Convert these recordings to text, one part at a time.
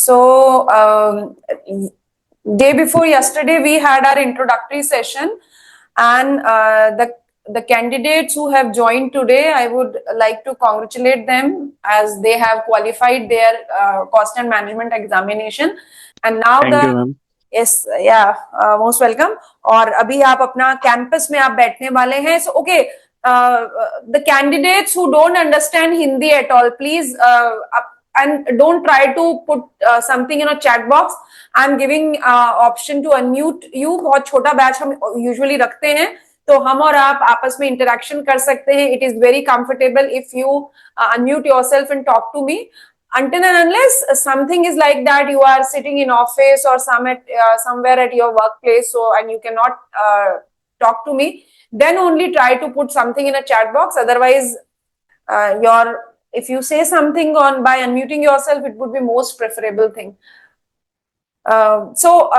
So, day before yesterday, we had our introductory session, and the candidates who have joined today, I would like to congratulate them as they have qualified their cost and management examination. And now Thank you, ma'am. yes, yeah, most welcome. और अभी आप अपना campus में आप बैठने वाले हैं. So, okay, the candidates who don't understand Hindi at all, please, and don't try to put something in a chat box. I'm giving option to unmute you. बहुत छोटा बैच हम usually रखते हैं, तो हम और आप आपस में interaction कर सकते हैं. It is very comfortable if you unmute yourself and talk to me. Until and unless something is like that, you are sitting in office or somewhere at your workplace, so and you cannot talk to me, then only try to put something in a chat box. Otherwise, if you say something by unmuting yourself, it would be most preferable thing. So,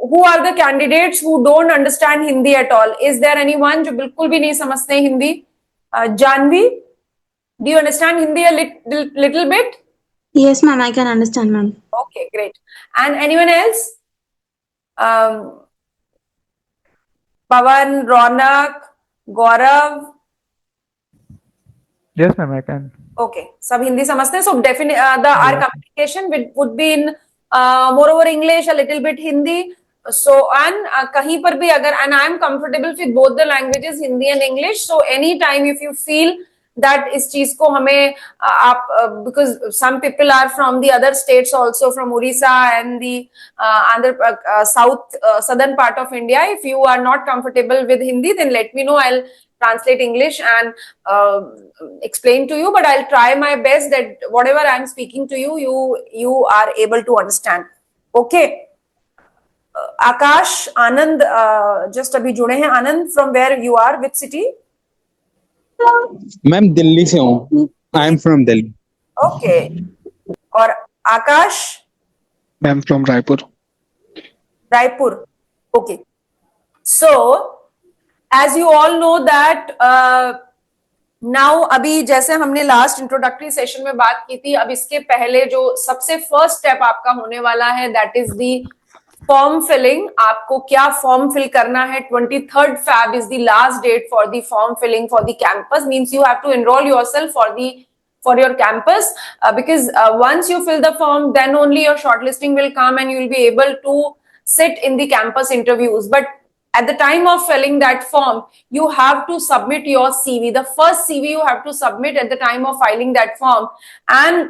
who are the candidates who don't understand Hindi at all? Is there anyone जो बिल्कुल भी नहीं समझते Hindi? Janvi, do you understand Hindi a little bit? Yes, ma'am, I can understand, ma'am. Okay, great. And anyone else? Pawan, Ronak, Gaurav? Yes, ma'am, I can. Okay, सब हिंदी समझते हैं. So definitely, our communication would be in moreover English, a little bit Hindi. So and कहीं पर भी अगर, and I am comfortable with both the languages, Hindi and English. So anytime if you feel that इस चीज को हमें आप because some people are from the other states also, from Orissa and the southern part of India. If you are not comfortable with Hindi, then let me know. I'll translate English and explain to you, but I'll try my best that whatever I'm speaking to you, you are able to understand. Okay. Akash, Anand, just अभी जुड़े हैं. Anand, from where you are, which city? Ma'am Delhi से हूँ. I am from Delhi. Okay. और Aakash? Ma'am from Raipur. Raipur. Okay. So as you all know that now, अभी जैसे हमने last introductory session में बात की थी, अब इसके पहले जो सबसे फर्स्ट स्टेप आपका होने वाला है, that is the form filling. आपको क्या फॉर्म फिल करना है? 23rd Feb is the last date for the form filling for the campus. Means you have to enroll yourself for your campus, because once you fill the form, then only your shortlisting will come and you will be able to sit in the campus interviews. But at the time of filling that form, you have to submit your CV. The first CV you have to submit at the time of filing that form. And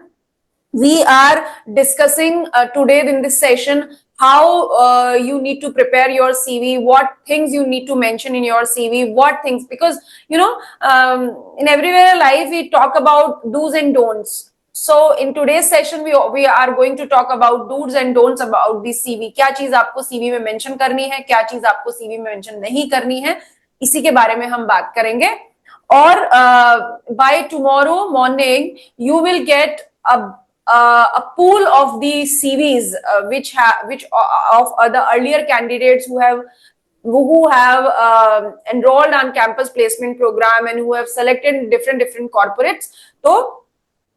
we are discussing today in this session how you need to prepare your CV, what things you need to mention in your CV, what things, because you know, in everywhere life we talk about do's and don'ts. So in today's session we are going to talk about do's and don'ts about the CV. क्या चीज आपको CV में mention करनी है, क्या चीज आपको CV में mention नहीं करनी है, इसी के बारे में हम बात करेंगे. और by tomorrow morning you will get a pool of the CVs which of the earlier candidates who have enrolled on campus placement program and who have selected different corporates. तो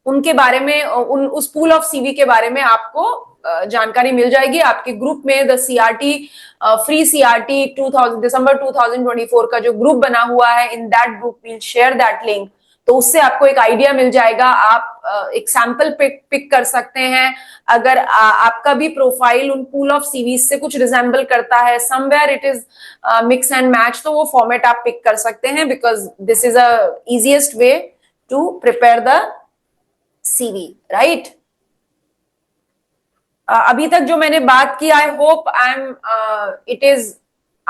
उनके बारे में, उस pool of CV के बारे में आपको जानकारी मिल जाएगी. आपके ग्रुप में the CRT free CRT December 2024 का जो ग्रुप बना हुआ है, in that group we'll share that link. तो उससे आपको एक आइडिया मिल जाएगा. आप एक सैंपल पिक कर सकते हैं. अगर आपका भी प्रोफाइल उन पूल ऑफ सीवीज से कुछ रिजेंबल करता है, somewhere it is mix and match, तो वो फॉर्मेट आप पिक कर सकते हैं, because this is a easiest way to prepare the CV, right. अभी तक जो मैंने बात की, I hope it is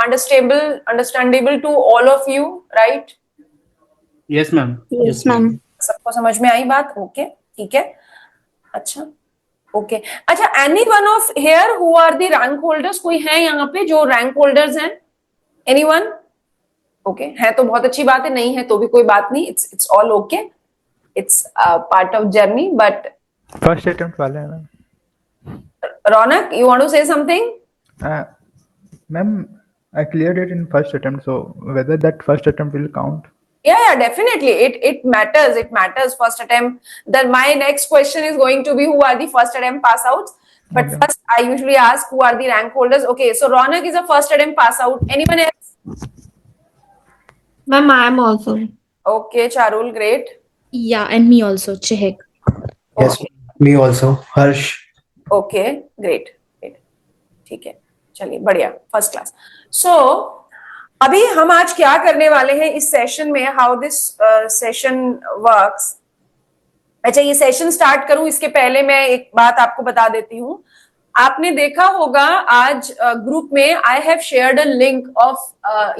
understandable to all of you, right? Yes ma'am. Yes, ma'am. सबको समझ में आई बात? ओके, ठीक है. अच्छा, ओके. अच्छा, any one of here who are the rank holders? कोई है यहाँ पे जो रैंक होल्डर्स हैं? एनीवन? ओके, है तो बहुत अच्छी बात है, नहीं है तो भी कोई बात नहीं. It's all okay. It's part of journey. But first attempt वाले हैं ma'am. Raunak, you want to say something? Ma'am, I cleared it in first attempt, so whether that first attempt will count? Yeah, definitely. It matters. It matters, first attempt. Then my next question is going to be, who are the first attempt pass outs? But Okay. first, I usually ask who are the rank holders. Okay, so Ronak is a first attempt pass out. Anyone else? Ma'am, I am also. Okay, Charul, great. Yeah, and me also, Chehek. Yes, Okay, me also. Harsh. okay, great, great. ठीक है, चलिए बढ़िया, first class. सो अभी हम आज क्या करने वाले हैं इस सेशन में, हाउ दिस सेशन वर्क्स. अच्छा, ये सेशन स्टार्ट करूं इसके पहले मैं एक बात आपको बता देती हूं. आपने देखा होगा आज ग्रुप में I have shared a link of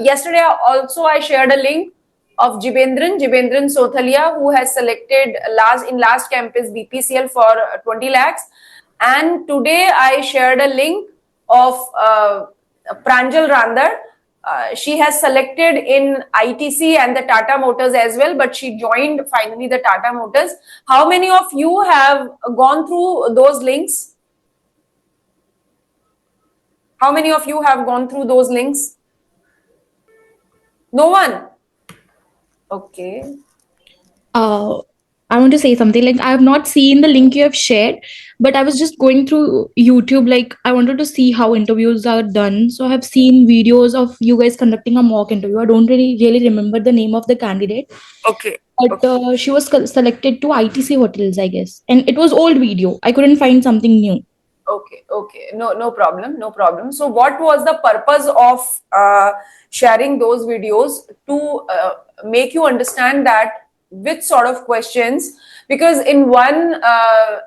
yesterday also I shared a link of Jibendran Sothalia, who has selected last campus BPCL for 20 lakhs, and today I shared a link of Pranjal Randar. She has selected in ITC and the Tata Motors as well, but she joined finally the Tata Motors. How many of you have gone through those links? How many of you have gone through those links? No one? Okay. I want to say something. Like, I have not seen the link you have shared, but I was just going through YouTube. Like, I wanted to see how interviews are done. So I have seen videos of you guys conducting a mock interview. I don't really remember the name of the candidate, Okay. but she was selected to ITC hotels, I guess, and it was old video. I couldn't find something new. Okay. No problem. So what was the purpose of sharing those videos? To make you understand that which sort of questions, because in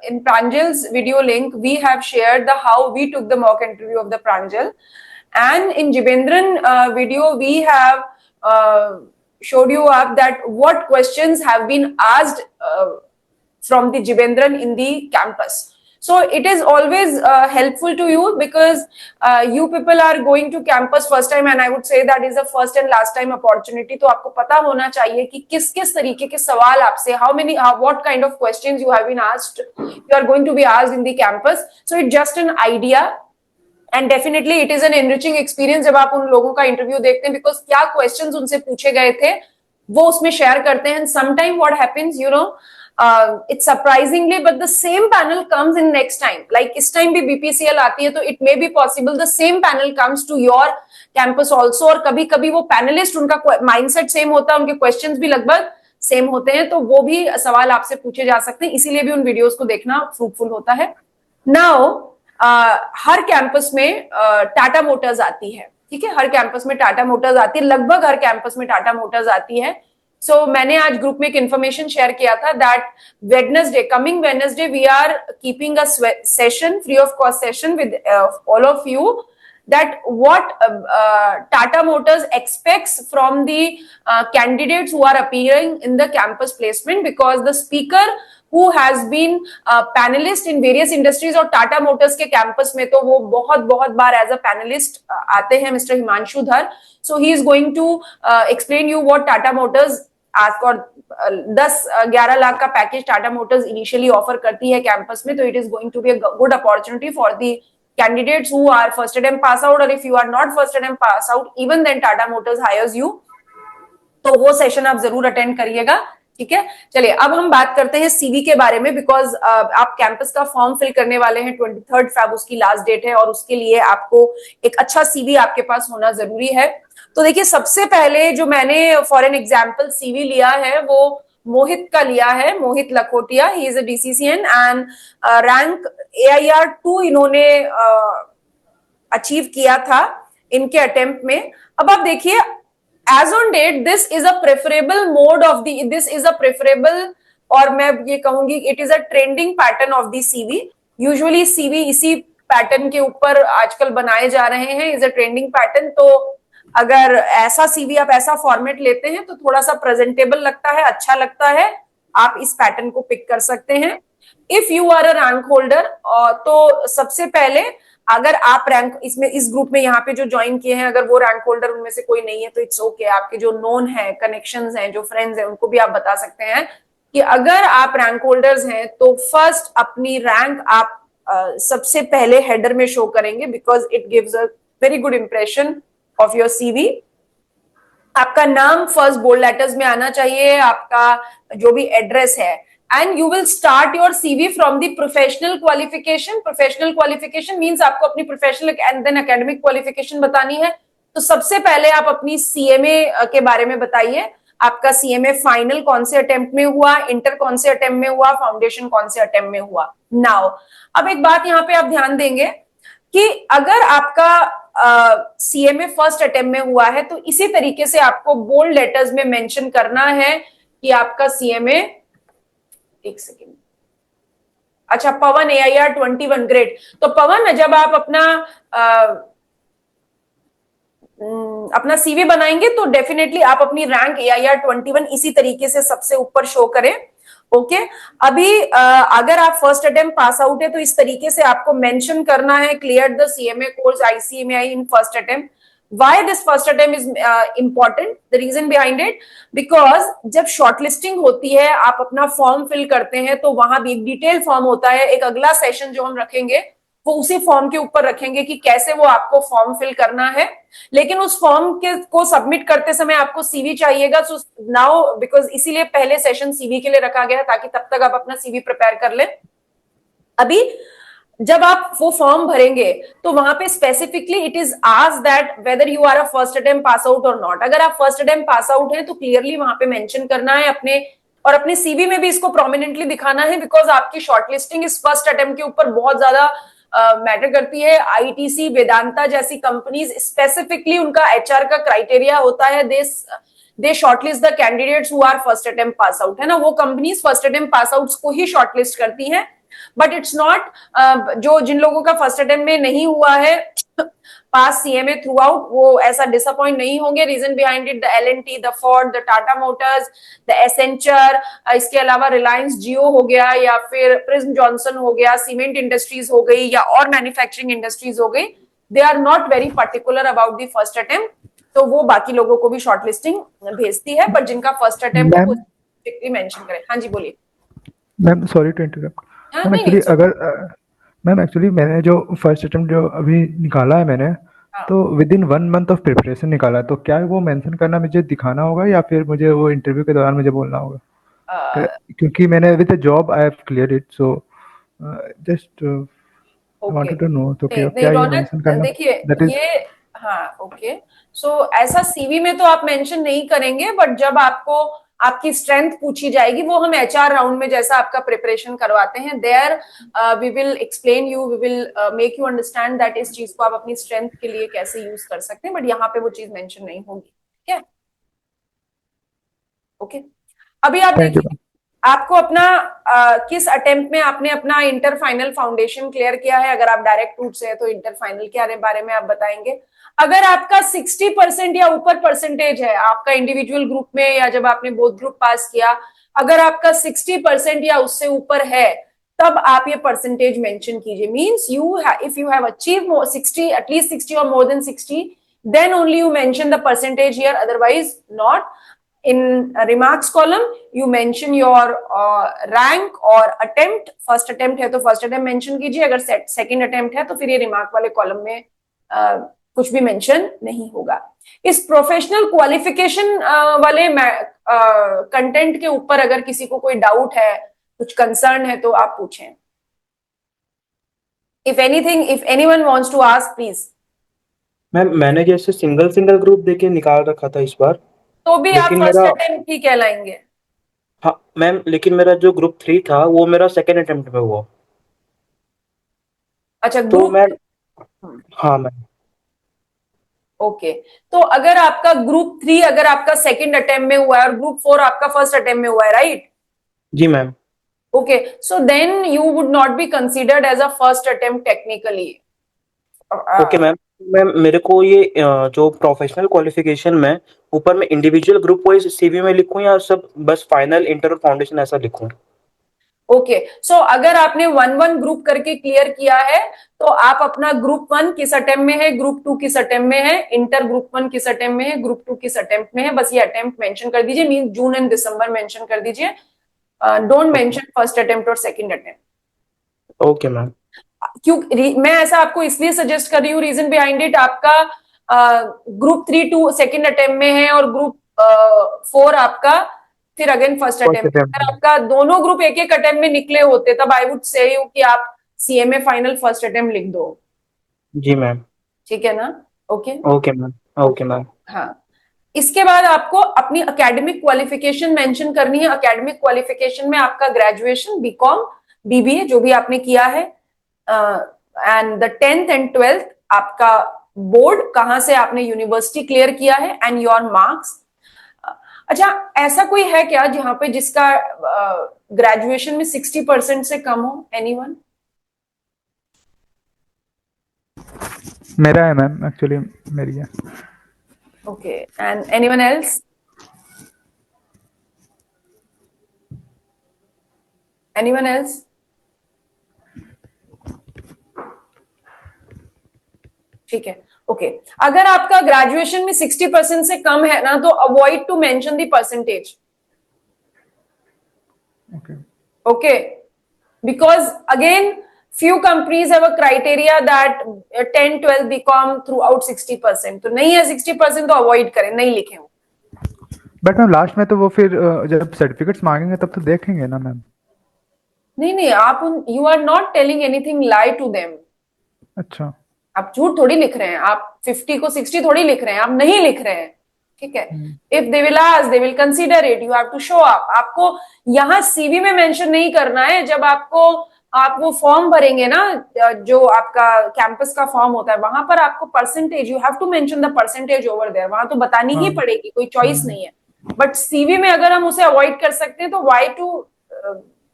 in Pranjal's video link, we have shared the how we took the mock interview of the Pranjal, and in Jibendran video, we have showed you up that what questions have been asked from the Jibendran in the campus. So it is always helpful to you, because you people are going to campus first time, and I would say that is the first and last time opportunity. तो आपको पता होना चाहिए कि किस किस तरीके के सवाल आपसे, what kind of questions you have been asked, you are going to be asked in the campus. So it's just an idea, and definitely it is an enriching experience जब आप उन लोगों का इंटरव्यू देखते हैं, because क्या questions उनसे पूछे गए थे वो उसमें शेयर करते हैं. And sometime what happens, it's surprisingly, but the same panel comes in next time. Like इस time भी BPCL आती है, तो it may be possible the same panel comes to your campus also. और कभी कभी वो panelist, उनका mindset same होता है, उनके questions भी लगभग same होते हैं, तो वो भी सवाल आपसे पूछे जा सकते हैं. इसीलिए भी उन videos को देखना fruitful होता है. Now हर कैंपस में टाटा मोटर्स आती है, ठीक है, हर कैंपस में टाटा मोटर्स आती है, लगभग हर कैंपस में टाटा मोटर्स आती है. सो मैंने आज ग्रुप में एक इन्फॉर्मेशन शेयर किया था that coming Wednesday we are keeping a session, free of cost session with all of you, that what Tata Motors expects from the candidates who are appearing in the campus placement, because the speaker who has been panelist in various industries और Tata Motors के campus में तो वो बहुत बार as a panelist आते हैं, Mr. Himanshu Dhar. So he is going to explain you what Tata Motors ask, और 10-11 लाख का package Tata motors initially offer करती है कैंपस में. तो it is going to be a good opportunity for the candidates who are first attempt pass out, or if you are not first attempt pass out, even then Tata Motors hires you. तो वो session आप जरूर attend करिएगा, ठीक है. चलिए अब हम बात करते हैं सीवी के बारे में, बिकॉज आप कैंपस का फॉर्म फिल करने वाले हैं. 23 Feb उसकी लास्ट डेट है, और उसके लिए आपको एक अच्छा सीवी आपके पास होना जरूरी है. तो देखिए, सबसे पहले जो मैंने फॉर एन एग्जाम्पल सीवी लिया है वो मोहित का लिया है, Mohit Lakhotia. He is a DCCN and rank AIR 2 इन्होंने अचीव किया था इनके अटेम्प्ट में. अब आप देखिए, as on date this is a preferable mode of this is a preferable, और मैं ये कहूंगी it is a trending pattern of the CV. Usually CV इसी पैटर्न के ऊपर आजकल बनाए जा रहे हैं, इज अ ट्रेंडिंग पैटर्न. तो अगर ऐसा सीवी आप ऐसा फॉर्मेट लेते हैं तो थोड़ा सा प्रेजेंटेबल लगता है, अच्छा लगता है, आप इस पैटर्न को पिक कर सकते हैं. If you are a rank holder, तो सबसे पहले अगर आप रैंक इस ग्रुप में यहाँ पे जो ज्वाइन किए हैं, अगर वो रैंक होल्डर उनमें से कोई नहीं है तो इट्स ओके. आपके जो नोन है, कनेक्शंस हैं, जो फ्रेंड्स हैं, उनको भी आप बता सकते हैं कि अगर आप रैंक होल्डर्स हैं तो फर्स्ट अपनी रैंक आप सबसे पहले हेडर में शो करेंगे, because it gives a very good impression of your CV. आपका नाम फर्स्ट बोल्ड लेटर्स में आना चाहिए, आपका जो भी एड्रेस है and you will start your CV from the professional qualification. Professional qualification means आपको अपनी professional and then academic qualification बतानी है. तो सबसे पहले आप अपनी CMA के बारे में बताइए. आपका CMA फाइनल कौन से अटेम्प्ट में हुआ, इंटर कौन से अटेम्प्ट में हुआ, फाउंडेशन कौन से अटेम्प्ट में हुआ. नाउ अब एक बात यहाँ पे आप ध्यान देंगे कि अगर आपका CMA फर्स्ट अटेम्प्ट में हुआ है तो इसी तरीके से आपको बोल्ड लेटर्स में मेंशन करना है कि आपका CMA, एक सेकेंड, अच्छा पवन AIR 21 ग्रेड. तो पवन जब आप अपना CV बनाएंगे तो डेफिनेटली आप अपनी रैंक AIR 21 इसी तरीके से सबसे ऊपर शो करें. ओके अभी अगर आप फर्स्ट अटेम्प्ट पास आउट है तो इस तरीके से आपको मेंशन करना है clear the CMA course ICMAI in first attempt. Why this first attempt is important? The reason behind it, because जब शॉर्टलिस्टिंग होती है आप अपना फॉर्म फिल करते हैं तो वहां भी एक डिटेल फॉर्म होता है. एक अगला सेशन जो हम रखेंगे वो उसी फॉर्म के ऊपर रखेंगे कि कैसे वो आपको फॉर्म फिल करना है. लेकिन उस फॉर्म के को सबमिट करते समय आपको CV चाहिएगा. सो नाउ बिकॉज इसीलिए पहले सेशन CV के लिए रखा गया ताकि तब तक आप अपना CV प्रिपेयर कर ले. अभी जब आप वो फॉर्म भरेंगे तो वहां पे specifically it is asked that whether you are a first attempt pass out और नॉट. अगर आप फर्स्ट अटेम्प्ट पास आउट हैं तो क्लियरली वहां पे मेंशन करना है अपने CV में भी इसको प्रोमिनेंटली दिखाना है. बिकॉज आपकी शॉर्टलिस्टिंग इस फर्स्ट अटेम्प्ट के ऊपर बहुत ज्यादा मैटर करती है. ITC, वेदांता जैसी कंपनीज स्पेसिफिकली उनका HR का क्राइटेरिया होता है they shortlist the candidates who are first attempt pass out, है ना. वो companies first attempt pass outs को ही शॉर्टलिस्ट करती हैं. बट इट्स नॉट जो जिन लोगों का फर्स्ट अटेम्प्ट में नहीं हुआ है पास CMA थ्रू आउट, वो ऐसा डिसअपॉइंट नहीं होंगे. Reason behind it the L&T, the Ford, the Tata motors, the Accenture, इसके अलावा रिलायंस जियो हो गया या फिर प्रिज्म जॉनसन हो गया, सीमेंट इंडस्ट्रीज हो गई या और मैन्युफैक्चरिंग इंडस्ट्रीज हो गई. They are not very particular about the first attempt. तो वो बाकी लोगों को भी शॉर्टलिस्टिंग भेजती है. पर जिनका फर्स्ट अटेम्प्ट है वो स्पेसिफिकली मेंशन करें. हाँ जी बोलिए ma'am. Sorry to interrupt ma'am. Actually अगर मैम एक्चुअली मैंने जो फर्स्ट अटेम्प्ट जो अभी निकाला है मैंने, तो with in 1 month of preparation निकाला है. तो क्या वो मेंशन करना मुझे दिखाना होगा या फिर मुझे वो इंटरव्यू के दौरान मुझे बोलना होगा? क्योंकि मैंने with the job I have clear it, so just wanted to know. तो क्या ये मेंशन करना? देखिए That ये हाँ ओके. सो ऐसा CV में तो आप मेंशन नहीं करेंगे. बट जब आपको आपकी स्ट्रेंथ पूछी जाएगी, वो हम HR राउंड में जैसा आपका प्रिपरेशन करवाते हैं, there we will explain you, we will make you understand that इस चीज को आप अपनी स्ट्रेंथ के लिए कैसे यूज कर सकते हैं. बट यहाँ पे वो चीज मेंशन नहीं होगी. ठीक है ओके. अभी आप देखिए आपको अपना किस अटेम्प्ट में आपने अपना इंटर फाइनल फाउंडेशन क्लियर किया है. अगर आप डायरेक्ट रूट से है तो इंटर फाइनल के बारे में आप बताएंगे. अगर आपका 60% या ऊपर परसेंटेज है आपका इंडिविजुअल ग्रुप में या जब आपने बोथ ग्रुप पास किया, अगर आपका 60% या उससे ऊपर है तब आप ये परसेंटेज मेंशन कीजिए. Means if you have achieve 60 at least 60 और more than 60 then only you mention the percentage here, otherwise not. In remarks column, you mention your rank or attempt. First attempt है तो first attempt mention कीजिए. अगर second attempt है तो फिर ये remark वाले column में कुछ भी mention नहीं होगा. इस प्रोफेशनल क्वालिफिकेशन वाले कंटेंट के ऊपर अगर किसी को कोई डाउट है, कुछ कंसर्न है तो आप पूछें. If anything, if anyone wants to ask, please. Ma'am मैंने जैसे सिंगल ग्रुप देके निकाल रखा था इस बार, तो भी आप लेकिन फर्स्ट मेरा अटेम्प्ट ही कहलाएंगे. हाँ मैम, लेकिन मेरा जो ग्रुप 3 था वो मेरा सेकेंड अटेम्प्ट में हुआ. अच्छा तो ग्रुप. मैं हाँ मैम. ओके तो अगर आपका ग्रुप 3 अगर आपका सेकंड अटेम्प्ट में हुआ है और ग्रुप 4 आपका फर्स्ट अटेम्प्ट में हुआ है, राइट? जी ma'am. Okay so then you would not be considered as a first attempt technically. Okay ma'am. Ma'am मेरे को ये जो प्रोफेशनल क्वालिफिकेशन में ऊपर में इंडिविजुअल ग्रुप वाइज CV में लिखूं या सब बस फाइनल इंटर और फाउंडेशन ऐसा लिखूं? ओके सो अगर आपने 1-1 ग्रुप करके क्लियर किया है तो आप अपना ग्रुप 1 किस अटेम्प्ट में है, ग्रुप 2 किस अटेम्प्ट में है, इंटर ग्रुप 1 किस अटेम्प्ट में है, ग्रुप 2 किस अटेम्प्ट में है, बस ये अटेम्प्ट मेंशन कर दीजिए. Mean June and December mention कर दीजिए. डोंट मेंशन फर्स्ट अटेम्प्ट और सेकंड अटेम्प्ट. Okay ma'am. क्यों मैं ऐसा आपको इसलिए सजेस्ट कर रही हूँ, रीजन बिहाइंड इट, आपका ग्रुप 3 2 सेकंड अटेम्प्ट में है और ग्रुप 4 आपका फिर again first First attempt. attempt. अगर आपका दोनों ग्रुप एक एक अटेम्प्ट में निकले होते तब आई वुड से यू कि आप सीएमए फाइनल फर्स्ट अटेम्प्ट लिख दो। जी मैम। ठीक है ना? Okay okay ma'am. Okay ma'am. हाँ, इसके बाद आपको अपनी एकेडमिक क्वालिफिकेशन मेंशन करनी है। एकेडमिक क्वालिफिकेशन में आपका ग्रेजुएशन, बीकॉम, बीबीए जो भी आपने किया है, and the 10th and 12th आपका बोर्ड, कहां से आपने यूनिवर्सिटी क्लियर किया है, एंड योर मार्क्स। अच्छा, ऐसा कोई है क्या जहां पे जिसका ग्रेजुएशन में 60% से कम हो? एनीवन? मेरा है मैम, एक्चुअली मेरी है। Okay, and anyone else? Anyone else? ठीक है, ओके। अगर आपका ग्रेजुएशन में 60% से कम है ना, तो avoid to mention the percentage. Okay. Okay, because again few companies have a criteria that 10 12 BCom throughout 60%, तो नहीं है 60% तो अवॉइड करें, नहीं लिखें वो। बट मैम लास्ट में तो वो फिर जब सर्टिफिकेट्स मांगेंगे तब तो देखेंगे ना मैम। नहीं, आप you are not telling anything lie to them. अच्छा। आप झूठ थोड़ी लिख रहे हैं, आप 50 को 60 थोड़ी लिख रहे हैं, आप नहीं लिख रहे हैं। ठीक है, if they will ask, they will consider it, you have to show up. आपको यहाँ सीवी में मेंशन नहीं करना है। जब आप वो फॉर्म भरेंगे ना, जो आपका कैंपस का फॉर्म होता है, वहां पर आपको percentage, you have to mention the percentage over there, वहां तो बतानी ही पड़ेगी, कोई चॉइस नहीं है। बट सीवी में अगर हम उसे अवॉइड कर सकते हैं तो why to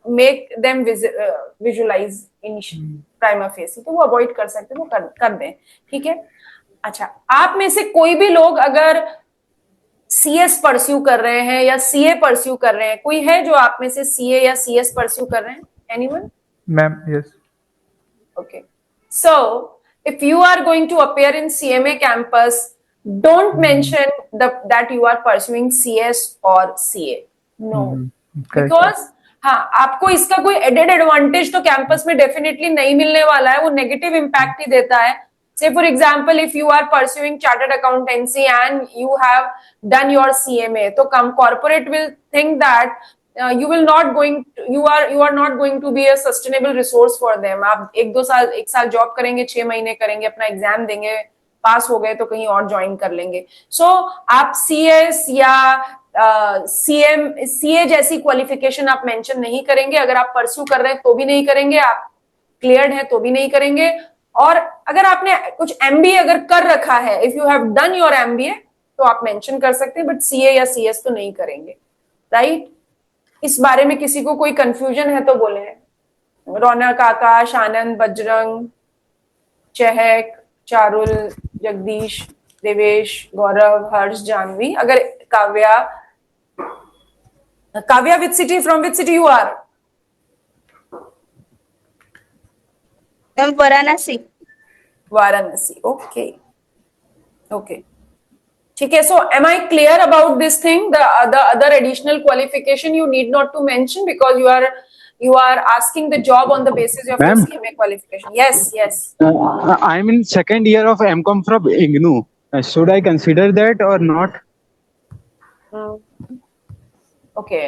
make them visualise initial prima facie, तो वो अवॉइड कर सकते हैं, वो कर दें। ठीक है। अच्छा, आप में से कोई भी लोग अगर सीएस परस्यू कर रहे हैं या सीए परस्यू कर रहे हैं, कोई है जो आप में से सीए या सीएस परस्यू कर रहे हैं? Anyone? Ma'am yes. Okay. So, if you are going to appear in CMA campus, don't mention that you are pursuing CS or CA. No. Because हाँ, आपको इसका कोई एडेड एडवांटेज तो कैंपस में डेफिनेटली नहीं मिलने वाला है, वो नेगेटिव इम्पैक्ट ही देता है। Say for example, if you are pursuing chartered accountancy and you have done your CMA, तो corporate will think that you are not going to be a sustainable resource for them. आप एक साल job करेंगे, 6 महीने करेंगे, अपना exam देंगे, पास हो गए तो कहीं और ज्वाइन कर लेंगे। सो आप सीएस या सीए जैसी क्वालिफिकेशन आप मेंशन नहीं करेंगे। अगर आप परस्यू कर रहे हैं तो भी नहीं करेंगे, आप क्लियर्ड है तो भी नहीं करेंगे। और अगर आपने कुछ एमबीए अगर कर रखा है, if you have done your MBA, तो आप मेंशन कर सकते हैं, बट सीए या सीएस तो नहीं करेंगे। राइट? इस बारे में किसी को कोई कंफ्यूजन है तो बोले। रौनक, आकाश, आनंद, बजरंग, चहक, चारुल, जगदीश, देवेश, गौरव, हर्ष, जानवी। अगर Kavya which city, from which city you are? Varanasi. Varanasi, okay okay, ठीक है। So am I clear about this thing? The other additional qualification you need not to mention because you are asking the job on the basis of your CMA qualification. Yes. I'm in second year of MCom from IGNOU. Should I consider that or not? Okay,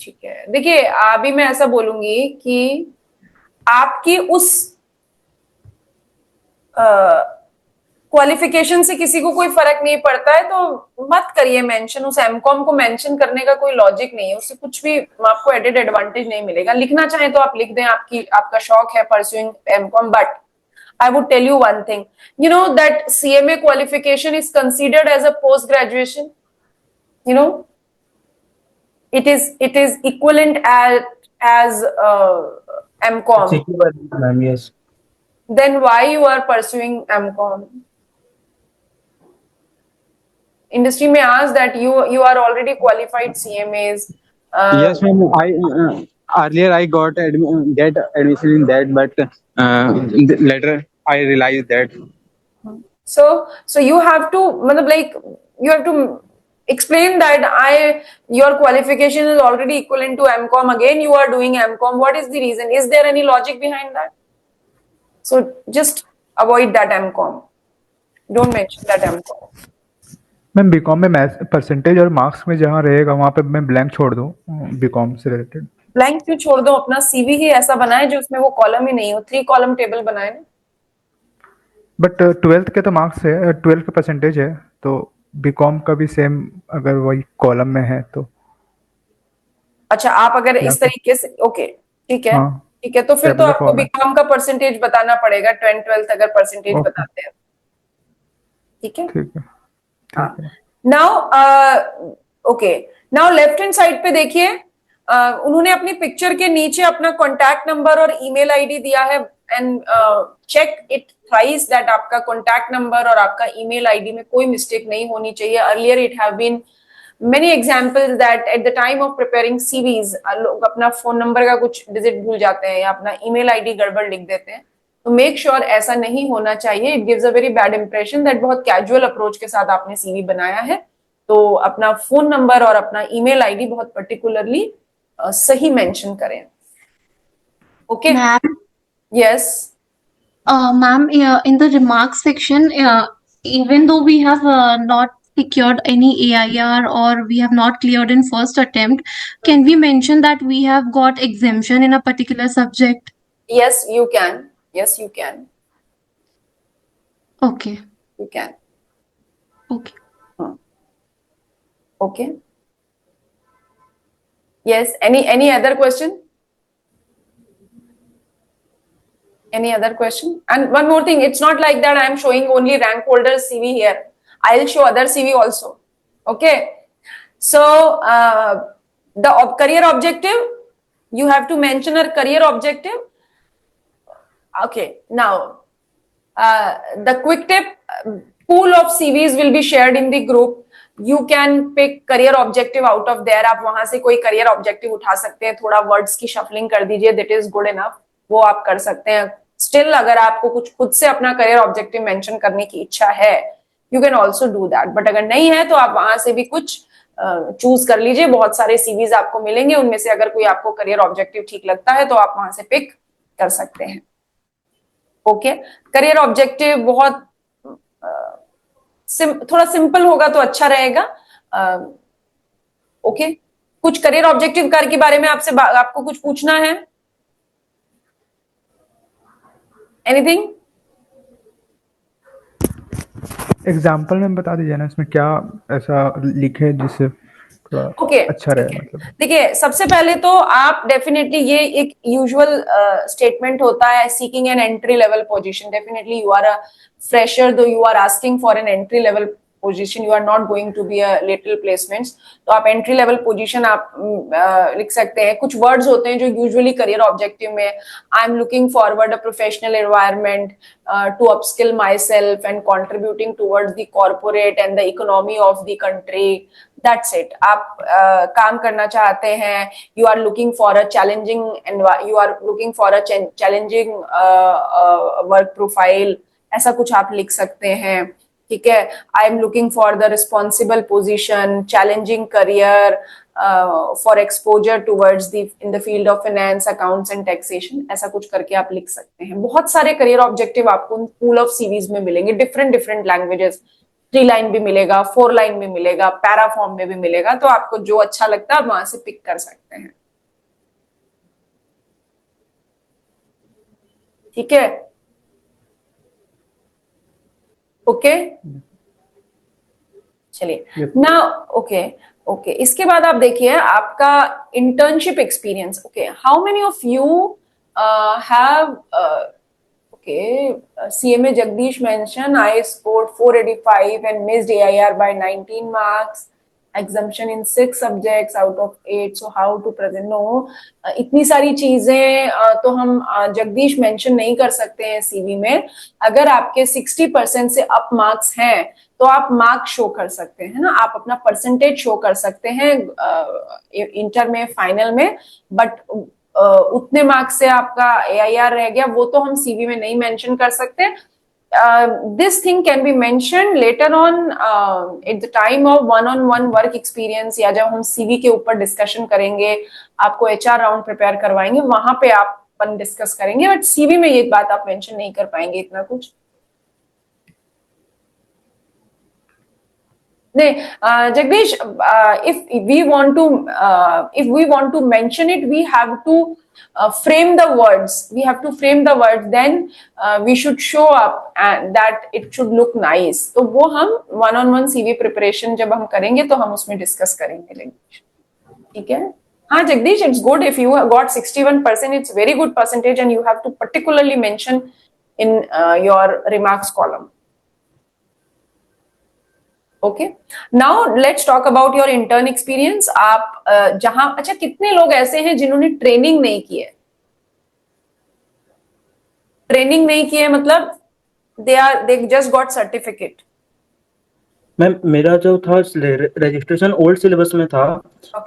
ठीक है। देखिए, अभी मैं ऐसा बोलूंगी कि आपकी उस क्वालिफिकेशन से किसी को कोई फर्क नहीं पड़ता है, तो मत करिए मेंशन। उस एमकॉम को मेंशन करने का कोई लॉजिक नहीं है, उससे कुछ भी आपको एडेड एडवांटेज नहीं मिलेगा। लिखना चाहे तो आप लिख दें, आपका शौक है pursuing MCom, but I would tell you one thing. You know that CMA qualification is considered as a post graduation. You know, it is equivalent as MCom. Yes. Then why you are pursuing MCom? Industry may ask that you are already qualified CMAs. Yes, ma'am. Earlier I get admission in that, but later I realized that. So you have to, you have to explain that your qualification is already equivalent to MCom. Again, you are doing MCom. What is the reason? Is there any logic behind that? So just avoid that MCom. Don't mention that MCom. Ma'am BCom में math percentage और marks में जहाँ रहेगा वहाँ पे मैं blank छोड़ दूँ बीकॉम से रिलेटेड? ब्लैंक क्यों छोड़ दो? अपना सीवी ही ऐसा बनाए जो उसमें वो कॉलम ही नहीं हो, 3 कॉलम टेबल बनाए ना। बट ट्वेल्थ के तो मार्क्स है, 12 का परसेंटेज है, तो बीकॉम का भी सेम अगर वही कॉलम में है तो अच्छा, आप अगर क्या इस तरीके से, ओके ठीक है, हाँ ठीक है, तो फिर तो टेबुलर आपको फॉर्मेट। बीकॉम का परसेंटेज बताना पड़ेगा, 12th अगर परसेंटेज ओके बताते हैं, ठीक है। ठीक है ठीक है। Now okay, now left hand side पे देखिए, उन्होंने अपनी पिक्चर के नीचे अपना कॉन्टैक्ट नंबर और ईमेल आईडी दिया है, and check it thrice that आपका कॉन्टैक्ट नंबर और आपका ईमेल आईडी में कोई मिस्टेक नहीं होनी चाहिए। Earlier it have been many examples that at the time of preparing CVs लोग अपना फोन नंबर का कुछ डिजिट भूल जाते हैं या अपना ईमेल आईडी गड़बड़ लिख देते हैं, तो मेक श्योर ऐसा नहीं होना चाहिए। It gives a very bad impression that बहुत कैजुअल अप्रोच के साथ आपने सीवी बनाया है, तो अपना फोन नंबर और अपना ईमेल आईडी बहुत पर्टिकुलरली सही मेंशन करें। Okay, Ma'am, yes, ma'am, in the remarks section, even though we have not secured any AIR or we have not cleared in first attempt, can we mention that we have got exemption in a particular subject? Yes you can, yes you can, Okay, you can, okay. Okay, yes, any other question? Any other question? And one more thing, it's not like that I am showing only rank holders CV here. I'll show other CV also. Okay. So the career objective, you have to mention a career objective. Okay. Now the quick tip, pool of CVs will be shared in the group. You can pick career objective out of there. आप वहां से कोई career objective उठा सकते हैं, थोड़ा words की shuffling कर दीजिए, that is good enough. वो आप कर सकते हैं। स्टिल अगर आपको कुछ खुद से अपना करियर ऑब्जेक्टिव मेंशन करने की इच्छा है, you can also do that, but अगर नहीं है तो आप वहां से भी कुछ चूज कर लीजिए। बहुत सारे सीवीज आपको मिलेंगे, उनमें से अगर कोई आपको करियर ऑब्जेक्टिव ठीक लगता है तो आप वहां से पिक कर सकते हैं। ओके, करियर ऑब्जेक्टिव बहुत थोड़ा सिंपल होगा तो अच्छा रहेगा। ओके, कुछ करियर ऑब्जेक्टिव कर के बारे में आपको कुछ पूछना है? एनीथिंग? एग्जाम्पल में बता दीजिए ना, इसमें क्या ऐसा लिखे जिससे थोड़ा ओके, अच्छा रहे ठीक है। मतलब। देखिए, सबसे पहले तो आप डेफिनेटली, ये एक यूजुअल स्टेटमेंट होता है, seeking an entry level position. Definitely you are a fresher, though you are asking for an entry level position, you are not going to be a lateral placements, तो आप entry level position आप लिख सकते हैं। कुछ words होते हैं जो यूजुअली करियर ऑब्जेक्टिव में, I am looking forward a professional environment to upskill myself and contributing towards the corporate and the economy of the country, that's it. आप काम करना चाहते हैं, you are looking for a challenging, you are looking for a challenging work profile, ऐसा कुछ आप लिख सकते हैं। ठीक है, I am looking for the responsible position, challenging career, for exposure towards the in the field of finance, accounts and taxation, ऐसा कुछ करके आप लिख सकते हैं। बहुत सारे करियर ऑब्जेक्टिव आपको पूल ऑफ सीरीज में मिलेंगे, डिफरेंट डिफरेंट लैंग्वेजेस, 3 लाइन भी मिलेगा, 4 लाइन भी मिलेगा, पैरा फॉर्म में भी मिलेगा, तो आपको जो अच्छा लगता है आप वहां से पिक कर सकते हैं। ठीक है, ओके, चलिए ना। ओके ओके, इसके बाद आप देखिए आपका internship experience. Okay, how many of you have CMA Jagdish mentioned I scored 485 and missed AIR by 19 marks, exemption in 6 subjects out of 8, so how to present? No, इतनी सारी चीजें तो हम जगदीश मेंशन नहीं कर सकते हैं सीवी में। अगर आपके 60% से अप मार्क्स हैं तो आप मार्क शो कर सकते हैं ना, आप अपना परसेंटेज शो कर सकते हैं इंटर में, फाइनल में, बट उतने मार्क्स से आपका AIR रह गया, वो तो हम सीवी में नहीं मेंशन कर सकते। This thing can be mention later on at the time of one on one work experience, या जब हम सीवी के ऊपर डिस्कशन करेंगे, आपको HR राउंड प्रिपेयर करवाएंगे, वहां पे आप अपन डिस्कस करेंगे, बट सीवी में ये बात आप मेंशन नहीं कर पाएंगे इतना कुछ। Jagdish, if we want to mention it, we have to frame the words. We have to frame the words. Then we should show up and that it should look nice. तो वो हम one-on-one CV preparation जब हम करेंगे तो हम उसमें discuss करेंगे. ठीक है? हाँ Jagdish, it's good if you got 61%. It's very good percentage, and you have to particularly mention in your remarks column. Okay, now let's talk about your intern experience. आप जहां, अच्छा कितने लोग ऐसे हैं जिन्होंने ट्रेनिंग नहीं की है? ट्रेनिंग नहीं की है मतलब they just got certificate. Ma'am मेरा जो था रजिस्ट्रेशन ओल्ड सिलेबस में था,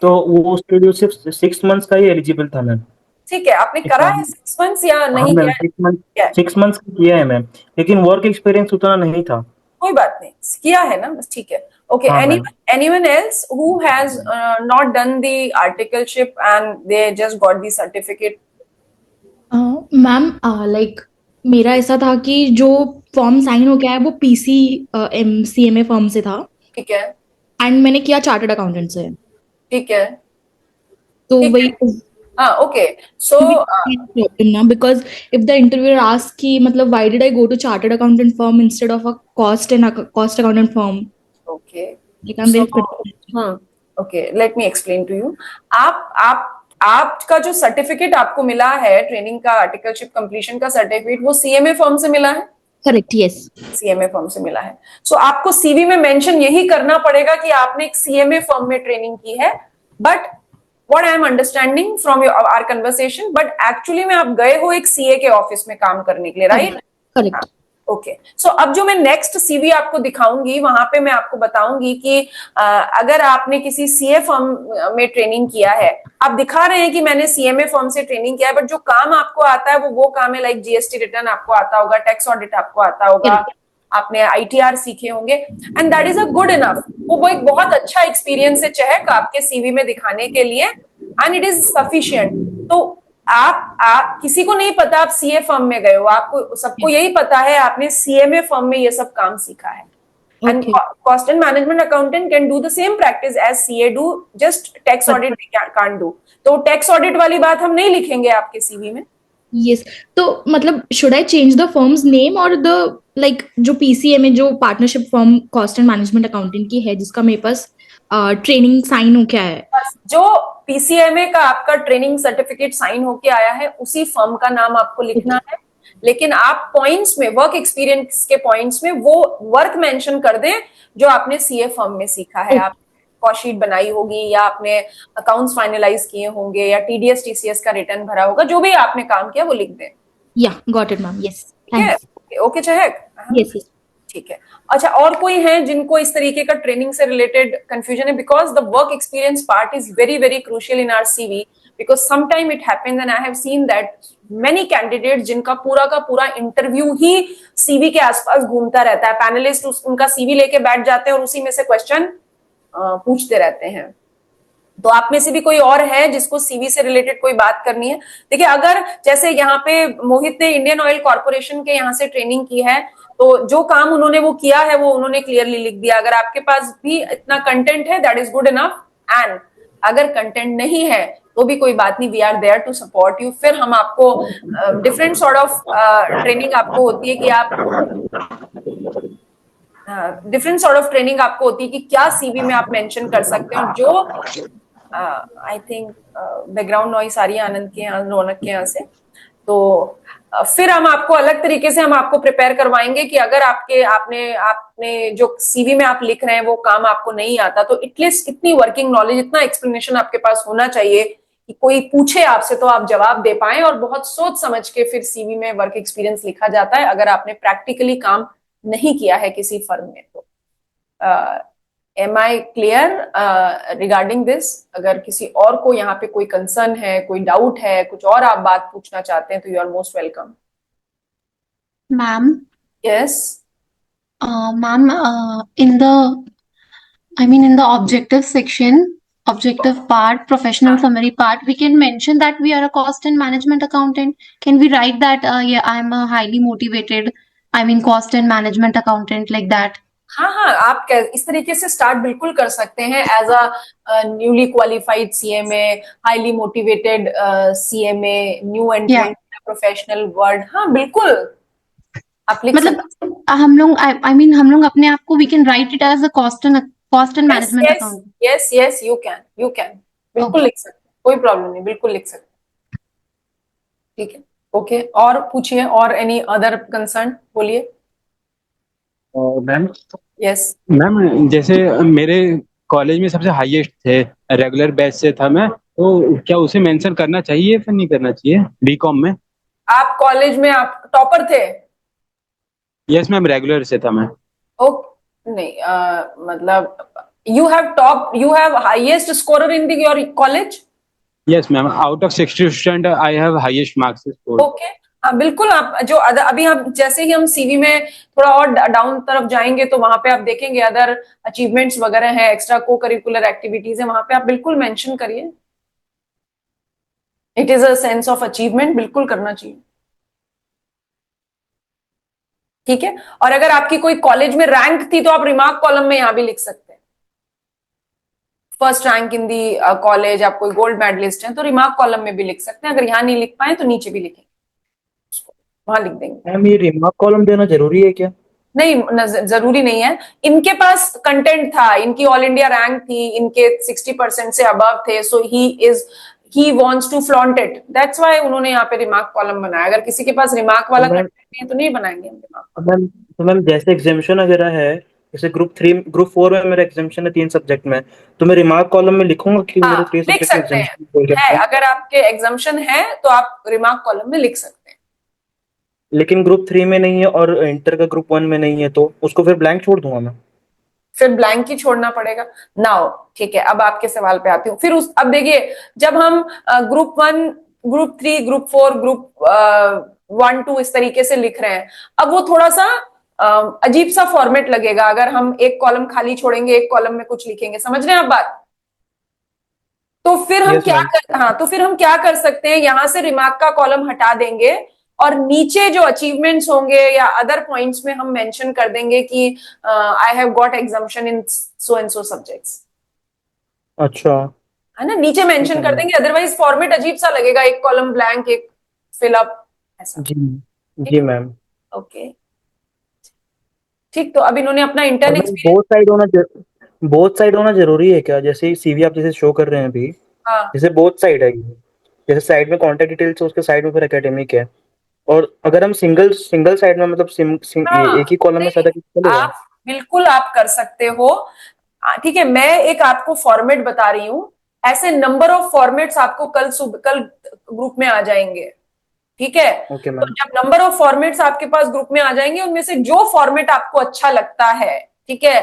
तो वो उसके लिए सिर्फ 6 मंथ्स का ही एलिजिबल था मैम. ठीक है, आपने करा है 6 मंथ्स या नहीं किया है? 6 मंथ्स किया है मैम, लेकिन वर्क एक्सपीरियंस उतना नहीं था. कोई बात नहीं, किया है ना, बस ठीक है. Okay, anyone else who has not done the articleship and they just got the certificate? Ma'am like मेरा ऐसा था कि जो फॉर्म साइन हो गया है वो PCMA फॉर्म से था. ठीक है. एंड मैंने किया चार्टर्ड अकाउंटेंट से. ठीक है. तो वही okay, so problem now, because if the interviewer asks कि मतलब why did I go to chartered accountant firm instead of a cost accountant firm? Okay. Like I'm very particular. Okay, let me explain to you. आपका जो certificate आपको मिला है training का, articleship completion का certificate, वो CMA फर्म से मिला है? Correct, yes. CMA फर्म से मिला है. सो आपको CV में मेंशन यही करना पड़ेगा कि आपने एक CMA फर्म में ट्रेनिंग की है. But what I am understanding from our conversation, but actually में आप गए हो एक CA के ऑफिस में काम करने के लिए, राइट? करेक्ट. ओके, सो अब जो मैं नेक्स्ट CV आपको दिखाऊंगी वहां पे मैं आपको बताऊंगी कि अगर आपने किसी CA फर्म में ट्रेनिंग किया है, आप दिखा रहे हैं कि मैंने CMA फर्म से ट्रेनिंग किया है, बट जो काम आपको आता है वो काम है, लाइक GST रिटर्न आपको आता होगा, टैक्स ऑडिट आपको आता होगा, आपने ITR सीखे होंगे, and that is a good enough. वो एक बहुत अच्छा एक्सपीरियंस है चहक आपके CV में दिखाने के लिए, एंड इट इज सफिशिएंट. तो आप किसी को नहीं पता आप CA फर्म में गए हो, आपको सबको यही पता है आपने CMA फर्म में ये सब काम सीखा है. And cost and management accountant can do the same practice as CA do, just tax audit can't do. तो टैक्स ऑडिट वाली बात हम नहीं लिखेंगे आपके CV में. यस. तो मतलब should I change the firms name और द लाइक जो PCMA जो partnership firm cost and management accountant की है जिसका मेरे पास ट्रेनिंग साइन हो क्या है, जो PCMA का आपका ट्रेनिंग सर्टिफिकेट साइन होके आया है उसी फर्म का नाम आपको लिखना है. लेकिन आप पॉइंट्स में, वर्क एक्सपीरियंस के पॉइंट्स में वो वर्क मेंशन कर दें जो आपने CA फर्म में सीखा है. आप कॉस्ट शीट बनाई होगी या आपने अकाउंट्स फाइनलाइज किए होंगे या TDS TCS का रिटर्न भरा होगा, जो भी आपने काम किया वो लिख दें. या got it ma'am. Yes, thanks. Okay चहक. Yes yes. ठीक है. अच्छा, और कोई है जिनको इस तरीके का ट्रेनिंग से रिलेटेड कंफ्यूजन है? Because the work experience part is very very crucial in our CV, because sometime it happens and I have seen that many candidates जिनका पूरा का पूरा इंटरव्यू ही CV के आसपास घूमता रहता है. पैनलिस्ट उनका CV लेके बैठ जाते हैं और उसी में से क्वेश्चन पूछते रहते हैं. तो आप में से भी कोई और है जिसको CV से रिलेटेड कोई बात करनी है? देखिए, अगर जैसे यहाँ पे मोहित ने इंडियन ऑयल कॉर्पोरेशन के यहाँ से ट्रेनिंग की है, तो जो काम उन्होंने वो किया है वो उन्होंने क्लियरली लिख दिया. अगर आपके पास भी इतना कंटेंट है, that is good enough. And अगर कंटेंट नहीं है तो भी कोई बात नहीं, we are there to support you. फिर हम आपको डिफरेंट सॉर्ट ऑफ ट्रेनिंग आपको होती है कि आप डिफरेंट सॉर्ट ऑफ ट्रेनिंग आपको होती है कि क्या CV में आप मेंशन कर सकते हो. जो आई थिंक बैकग्राउंड नॉइस आ रही है आनंद के यहाँ, रौनक के यहाँ से, तो फिर हम आपको अलग तरीके से हम आपको प्रिपेयर करवाएंगे कि अगर आपने जो CV में आप लिख रहे हैं वो काम आपको नहीं आता, तो एटलीस्ट इतनी वर्किंग नॉलेज, इतना एक्सप्लेनेशन आपके पास होना चाहिए कि कोई पूछे आपसे तो आप जवाब दे पाएं. और बहुत सोच समझ के फिर CV में वर्क एक्सपीरियंस लिखा जाता है अगर आपने प्रैक्टिकली काम नहीं किया है किसी फर्म में. तो am I clear regarding this? अगर किसी और को यहाँ पे कोई कंसर्न है, कोई डाउट है, कुछ और आप बात पूछना चाहते हैं, तो you are most welcome. Ma'am. Yes ma'am, in the objective section, objective part, professional summary part, we can mention that we are a cost and management accountant. Can we write that, yeah, I'm a highly motivated, cost and management accountant, like that? हाँ हाँ, आप इस तरीके से start बिल्कुल कर सकते हैं as a newly qualified CMA, highly motivated CMA, new Yeah. Entrant professional world. हाँ बिल्कुल, आप लिख सकते मतलब हम लोग आई मीन हम लोग अपने आप को we can write it as a cost and हैं। Management yes account. Yes yes, you can बिल्कुल लिख सकते हैं, कोई प्रॉब्लम नहीं, बिल्कुल लिख सकते हैं। ठीक है, ओके, और पूछिए, और एनी अदर कंसर्न बोलिए। मैम यस, मैम जैसे मेरे कॉलेज में सबसे हाईएस्ट थे, रेगुलर बैच से था मैं, तो क्या उसे मेंशन करना चाहिए फिर नहीं करना चाहिए बीकॉम में? आप कॉलेज में आप टॉपर थे? यस मैम, रेगुलर से था मैं। ओ नहीं, मतलब you have highest scorer in the your college? Yes ma'am, out of 60 student I have highest marks score. Okay, हाँ बिल्कुल, आप जो अभी हम जैसे ही हम सीवी में थोड़ा और डाउन तरफ जाएंगे तो वहां पे आप देखेंगे अदर अचीवमेंट्स वगैरह हैं, एक्स्ट्रा को करिकुलर एक्टिविटीज है, वहां पे आप बिल्कुल मेंशन करिए। It is a sense of achievement, बिल्कुल करना चाहिए। ठीक है, और अगर आपकी कोई कॉलेज में रैंक थी तो आप रिमार्क कॉलम में यहां भी लिख सकते हैं, first rank in the college, आप कोई गोल्ड मेडलिस्ट हैं तो रिमार्क कॉलम में भी लिख सकते हैं। अगर यहां नहीं लिख पाए तो नीचे भी लिखेंगे, वहां लिख देंगे। मैम ये रिमार्क कॉलम देना जरूरी है क्या? नहीं, जरूरी नहीं है। इनके पास कंटेंट था, इनकी ऑल इंडिया रैंक थी, इनके 60% से अबव थे, so he wants to flaunt it, that's why उन्होंने यहाँ पे रिमार्क कॉलम बनाया। अगर किसी के पास रिमार्क वाला तो मैम कंटेंट नहीं है तो नहीं बनाएंगे हम रिमार्क। तो मैम जैसे एग्जामिशन वगैरह है, जैसे ग्रुप 4 में मेरा एग्जामिशन है 3 सब्जेक्ट में, तो मैं रिमार्क कॉलम में लिखूंगा कि हाँ मेरे 3 लिख सब्जेक्ट में सकते हैं, एग्जामिशन है है। अगर आपके एग्जाम्पशन है तो आप रिमार्क कॉलम में लिख सकते हैं। लेकिन ग्रुप 3 में नहीं है और इंटर का ग्रुप 1 में नहीं है, तो उसको फिर ब्लैंक छोड़ दूंगा मैं? फिर ब्लैंक ही छोड़ना पड़ेगा। नाउ ठीक है, अब आपके सवाल पे आती हूँ। फिर अब देखिए, जब हम ग्रुप 1, ग्रुप 3, ग्रुप 4, ग्रुप 1, 2 इस तरीके से लिख रहे हैं, अब वो थोड़ा सा अजीब सा फॉर्मेट लगेगा अगर हम एक कॉलम खाली छोड़ेंगे, एक कॉलम में कुछ लिखेंगे। समझ रहे हैं आप बात? तो फिर हम यस क्या मैम। कर हाँ, तो फिर हम क्या कर सकते हैं, यहां से रिमार्क का कॉलम हटा देंगे और नीचे जो अचीवमेंट्स होंगे या अदर पॉइंट्स में हम मेंशन कर देंगे कि I have got exemption in so and so subjects, अच्छा, है ना, नीचे ठीक मेंशन है कर मैम। देंगे। अदरवाइज फॉर्मेट अजीब सा लगेगा, एक कॉलम ब्लैंक, एक फिलअप, ऐसा। जी ठीक जी है, मैम। ओके, ठीक। तो अब इन्होंने अपना और intern ma'am experience. Both side होना जरूरी है क्या? जैसे सीवी आप जैसे शो कर रहे हैं अभी, हाँ जैसे बोथ साइड है ये, जैसे साइड में कॉन्टेक्ट डिटेल्स है, उसके साइड में फिर एकेडमिक है, और अगर हम सिंगल सिंगल साइड में मतलब ये हाँ, एक ही कॉलम में नहीं, सादा चलेगा? आप बिल्कुल आप कर सकते हो। ठीक है, मैं एक आपको फॉर्मेट बता रही हूं, ऐसे नंबर ऑफ फॉर्मेट्स आपको कल ग्रुप में आ जाएंगे। ठीक है, ओके तो मैम। जब नंबर ऑफ फॉर्मेट्स आपके पास ग्रुप में आ जाएंगे, उनमें से जो फॉर्मेट आपको अच्छा लगता है, ठीक है,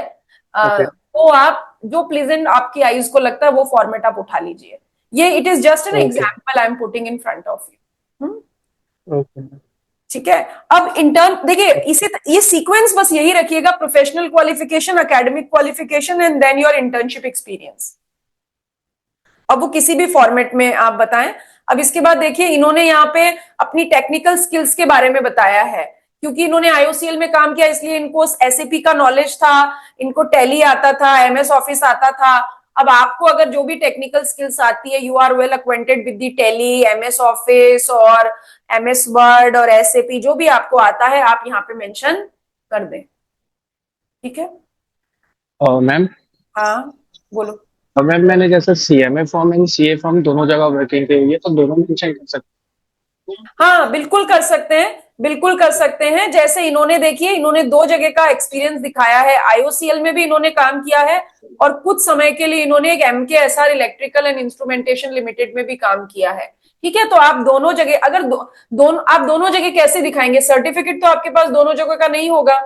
ओके वो आप जो प्लीजेंट आपकी आईज को लगता है वो फॉर्मेट आप उठा लीजिए। ये it is just an okay example I am putting in front of you. Okay ma'am. ठीक है, अब इंटर्न देखिए, इसी ये सीक्वेंस बस यही रखिएगा, professional qualification, academic qualification and then your internship experience. अब वो किसी भी फॉर्मेट में आप बताएं। अब इसके बाद देखिए, इन्होंने यहाँ पे अपनी टेक्निकल स्किल्स के बारे में बताया है, क्योंकि इन्होंने आईओसीएल में काम किया इसलिए इनको एसएपी का नॉलेज था, इनको टैली आता था, एमएस ऑफिस आता था। अब आपको अगर जो भी टेक्निकल स्किल्स आती है, you are well acquainted with the Tally, MS Office और एमएस वर्ड और एसएपी, जो भी आपको आता है आप यहाँ पे मेंशन कर दें। ठीक है, और मैम, हाँ बोलो। और मैम मैंने जैसे CMA form and CA form दोनों जगह वर्किंग के लिए, तो दोनों मेंशन कर सकते हाँ बिल्कुल कर सकते हैं, बिल्कुल कर सकते हैं। जैसे इन्होंने देखिए, इन्होंने 2 जगह का एक्सपीरियंस दिखाया है, आईओसीएल में भी इन्होंने काम किया है और कुछ समय के लिए इन्होंने एक एमकेएसआर इलेक्ट्रिकल एंड इंस्ट्रूमेंटेशन लिमिटेड में भी काम किया है। ठीक है, तो आप दोनों जगह अगर आप दोनों जगह कैसे दिखाएंगे? सर्टिफिकेट तो आपके पास दोनों जगह का नहीं होगा।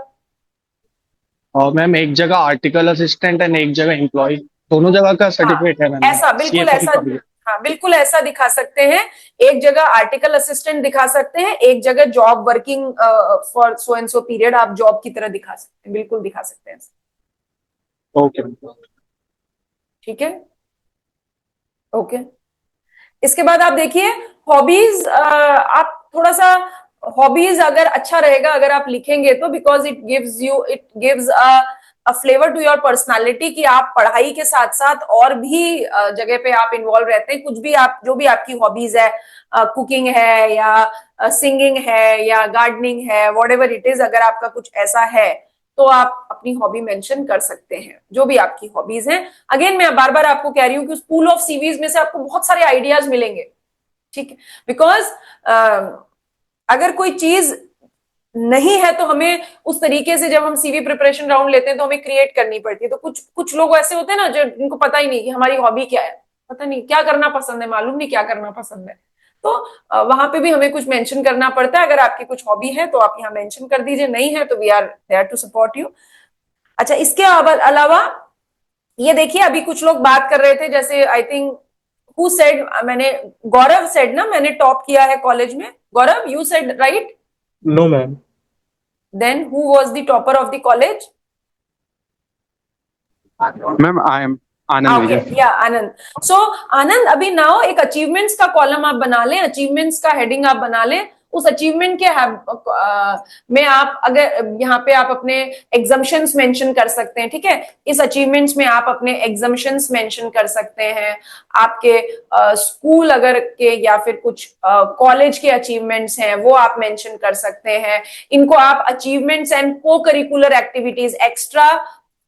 और मैम एक जगह आर्टिकल असिस्टेंट एंड एक जगह एम्प्लॉय, दोनों जगह का हाँ, सर्टिफिकेट है मैम, ऐसा सीए बिल्कुल फॉर्म ऐसा, का भी। हाँ बिल्कुल ऐसा दिखा सकते हैं। एक जगह आर्टिकल असिस्टेंट दिखा सकते हैं, एक जगह job working for so and so period आप जॉब की तरह दिखा सकते हैं, बिल्कुल दिखा सकते हैं। ओके। ठीक है, ओके। इसके बाद आप देखिए, हॉबीज, आप थोड़ा सा हॉबीज अगर अच्छा रहेगा अगर आप लिखेंगे तो, because it gives flavour to your personality कि आप पढ़ाई के साथ साथ और भी जगह पे आप इन्वॉल्व रहते हैं, कुछ भी आप जो भी आपकी हॉबीज है, कुकिंग है या सिंगिंग है या गार्डनिंग है, व्हाटएवर इट इज, अगर आपका कुछ ऐसा है तो आप अपनी हॉबी मेंशन कर सकते हैं, जो भी आपकी हॉबीज हैं। अगेन मैं बार बार आपको कह रही हूँ कि उस पूल ऑफ सीवीज में से आपको बहुत सारे आइडियाज मिलेंगे, ठीक है, बिकॉज अगर कोई चीज नहीं है तो हमें उस तरीके से, जब हम सीवी प्रिपरेशन राउंड लेते हैं तो हमें क्रिएट करनी पड़ती है। तो कुछ लोग ऐसे होते हैं ना जो इनको पता ही नहीं कि हमारी हॉबी क्या है, पता नहीं क्या करना पसंद है, मालूम नहीं क्या करना पसंद है, तो वहां पे भी हमें कुछ मेंशन करना पड़ता है। अगर आपकी कुछ हॉबी है तो आप यहाँ मेंशन कर दीजिए, नहीं है तो we are there to support you. अच्छा, इसके अलावा ये देखिए, अभी कुछ लोग बात कर रहे थे, जैसे आई थिंक हु सेड, मैंने गौरव सेड ना, मैंने टॉप किया है कॉलेज में। Gaurav, you said right? No ma'am. Then who was the topper of the college? Ma'am I am Anand Okay, Vijay. yeah, Anand. So Anand, अभी नाउ एक अचीवमेंट्स का कॉलम आप बना लें, अचीवमेंट्स का हेडिंग आप बना लें। उस अचीवमेंट के में आप अगर यहाँ पे आप अपने एग्जम्पशंस मेंशन कर सकते हैं, ठीक है, इस अचीवमेंट्स में आप अपने एग्जम्पशंस मेंशन कर सकते हैं, आपके स्कूल अगर के या फिर कुछ कॉलेज के अचीवमेंट्स हैं वो आप मेंशन कर सकते हैं। इनको आप अचीवमेंट्स एंड को करिकुलर एक्टिविटीज, एक्स्ट्रा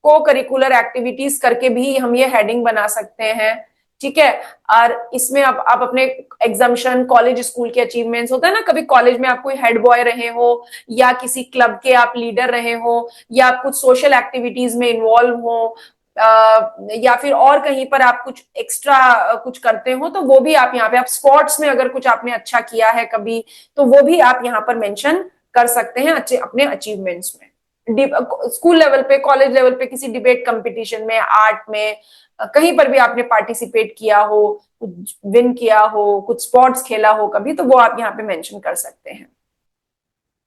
को करिकुलर एक्टिविटीज करके भी हम ये हेडिंग बना सकते हैं, ठीक है। और इसमें आप अपने एग्जाम्शन, कॉलेज स्कूल के अचीवमेंट्स, होता है ना कभी कॉलेज में आप कोई हेड बॉय रहे हो या किसी क्लब के आप लीडर रहे हो या आप कुछ सोशल एक्टिविटीज में इन्वॉल्व हो या फिर और कहीं पर आप कुछ एक्स्ट्रा कुछ करते हो, तो वो भी आप यहाँ पे, आप स्पोर्ट्स में अगर कुछ आपने अच्छा किया है कभी, तो वो भी आप यहाँ पर मेंशन कर सकते हैं अपने अचीवमेंट्स में। स्कूल लेवल पे, कॉलेज लेवल पे किसी डिबेट कंपटीशन में, आर्ट में, कहीं पर भी आपने पार्टिसिपेट किया हो, कुछ विन किया हो, कुछ स्पोर्ट्स खेला हो कभी, तो वो आप यहाँ पे मेंशन कर सकते हैं,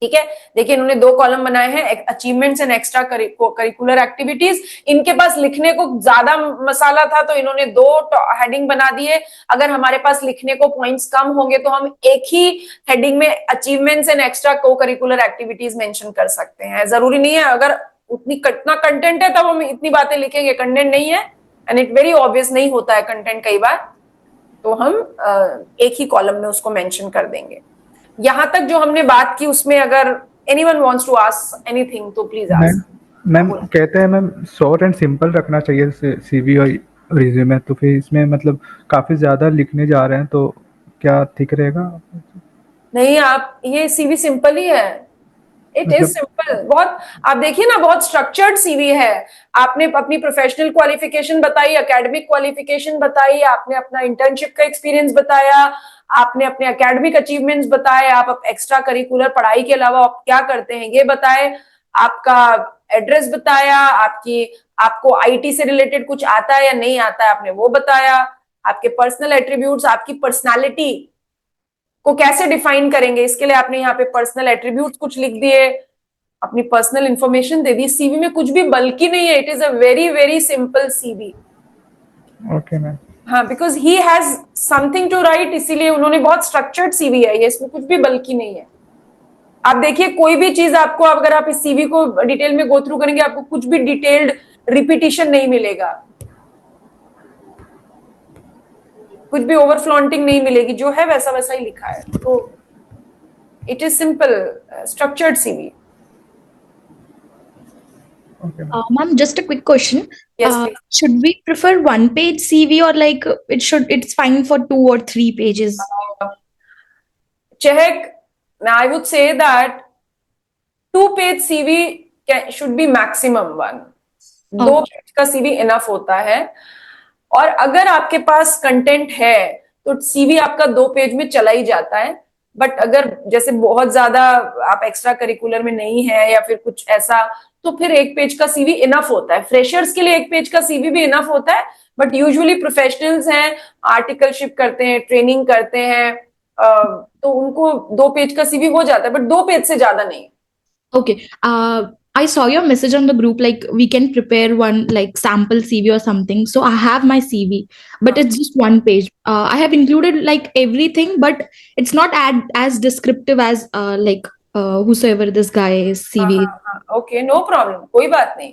ठीक है। देखिए इन्होंने 2 कॉलम बनाए हैं, achievements and extra curricular activities. इनके पास लिखने को ज्यादा मसाला था तो इन्होंने 2 हेडिंग बना दिए। अगर हमारे पास लिखने को पॉइंट्स कम होंगे तो हम एक ही हेडिंग में अचीवमेंट्स एंड एक्स्ट्रा को करिकुलर एक्टिविटीज मेंशन कर सकते हैं। जरूरी नहीं है अगर कितना कंटेंट है तब हम इतनी बातें लिखेंगे, कंटेंट नहीं है एंड इट वेरी ऑब्वियस नहीं होता है कंटेंट कई बार, तो हम एक ही कॉलम में उसको मेंशन कर देंगे। यहां तक जो हमने बात की उसमें अगर anyone wants to ask anything तो प्लीज आस्क। मैम कहते हैं मैम शॉर्ट एंड सिंपल रखना चाहिए सीवी और रिज्यूमे, तो फिर इसमें मतलब काफी ज्यादा लिखने जा रहे हैं तो क्या ठीक रहेगा? नहीं, आप ये सीवी सिंपल ही है, इट इज सिंपल। बहुत आप देखिए ना, बहुत स्ट्रक्चर्ड सीवी है। आपने अपनी प्रोफेशनल क्वालिफिकेशन बताई, एकेडमिक क्वालिफिकेशन बताई, आपने अपना इंटर्नशिप का एक्सपीरियंस बताया, आपने अपने एकेडमिक अचीवमेंट्स बताए, आप एक्स्ट्रा करिकुलर पढ़ाई के अलावा आप क्या करते हैं ये बताए, आपका एड्रेस बताया, आपको आईटी से रिलेटेड कुछ आता है या नहीं आता है आपने वो बताया, आपके पर्सनल एट्रीब्यूट्स, आपकी पर्सनालिटी को कैसे डिफाइन करेंगे इसके लिए आपने यहाँ पे पर्सनल एट्रीब्यूट्स कुछ लिख दिए, अपनी पर्सनल इंफॉर्मेशन दे दी। सीवी में कुछ भी बल्कि नहीं है, it is a very very simple CV. Okay ma'am. हाँ, because he has something to write, इसीलिए उन्होंने बहुत स्ट्रक्चर्ड सीवी है ये, इसमें कुछ भी बल्कि नहीं है। आप देखिए कोई भी चीज आपको, अगर आप इस सीवी को डिटेल में गो थ्रू करेंगे आपको कुछ भी डिटेल्ड रिपीटिशन नहीं मिलेगा, कुछ भी ओवर फ्लॉन्टिंग नहीं मिलेगी, जो है वैसा वैसा ही लिखा है। तो it is simple structured CV. Ma'am, just a quick question. Yes, please. Should we prefer 1-page CV or like it's fine for 2 or 3 pages? Chehek, I would say that 2-page CV should be maximum 1. 2 page का CV enough होता है। और अगर आपके पास content है तो CV आपका 2 page में चला ही जाता है। बट अगर जैसे बहुत ज्यादा आप एक्स्ट्रा करिकुलर में नहीं है या फिर कुछ ऐसा, तो फिर 1 पेज का सीवी इनफ होता है। फ्रेशर्स के लिए 1 पेज का सीवी भी इनफ होता है, बट यूजुअली प्रोफेशनल्स हैं, आर्टिकलशिप करते हैं, ट्रेनिंग करते हैं, तो उनको 2 पेज का सीवी हो जाता है, बट 2 पेज से ज्यादा नहीं। Okay. I saw your message on the group, like we can prepare one like sample CV or something. So I have my CV, but it's just 1 page. I have included like everything, but it's not as descriptive as whosoever this guy is CV. Okay, no problem, कोई बात नहीं।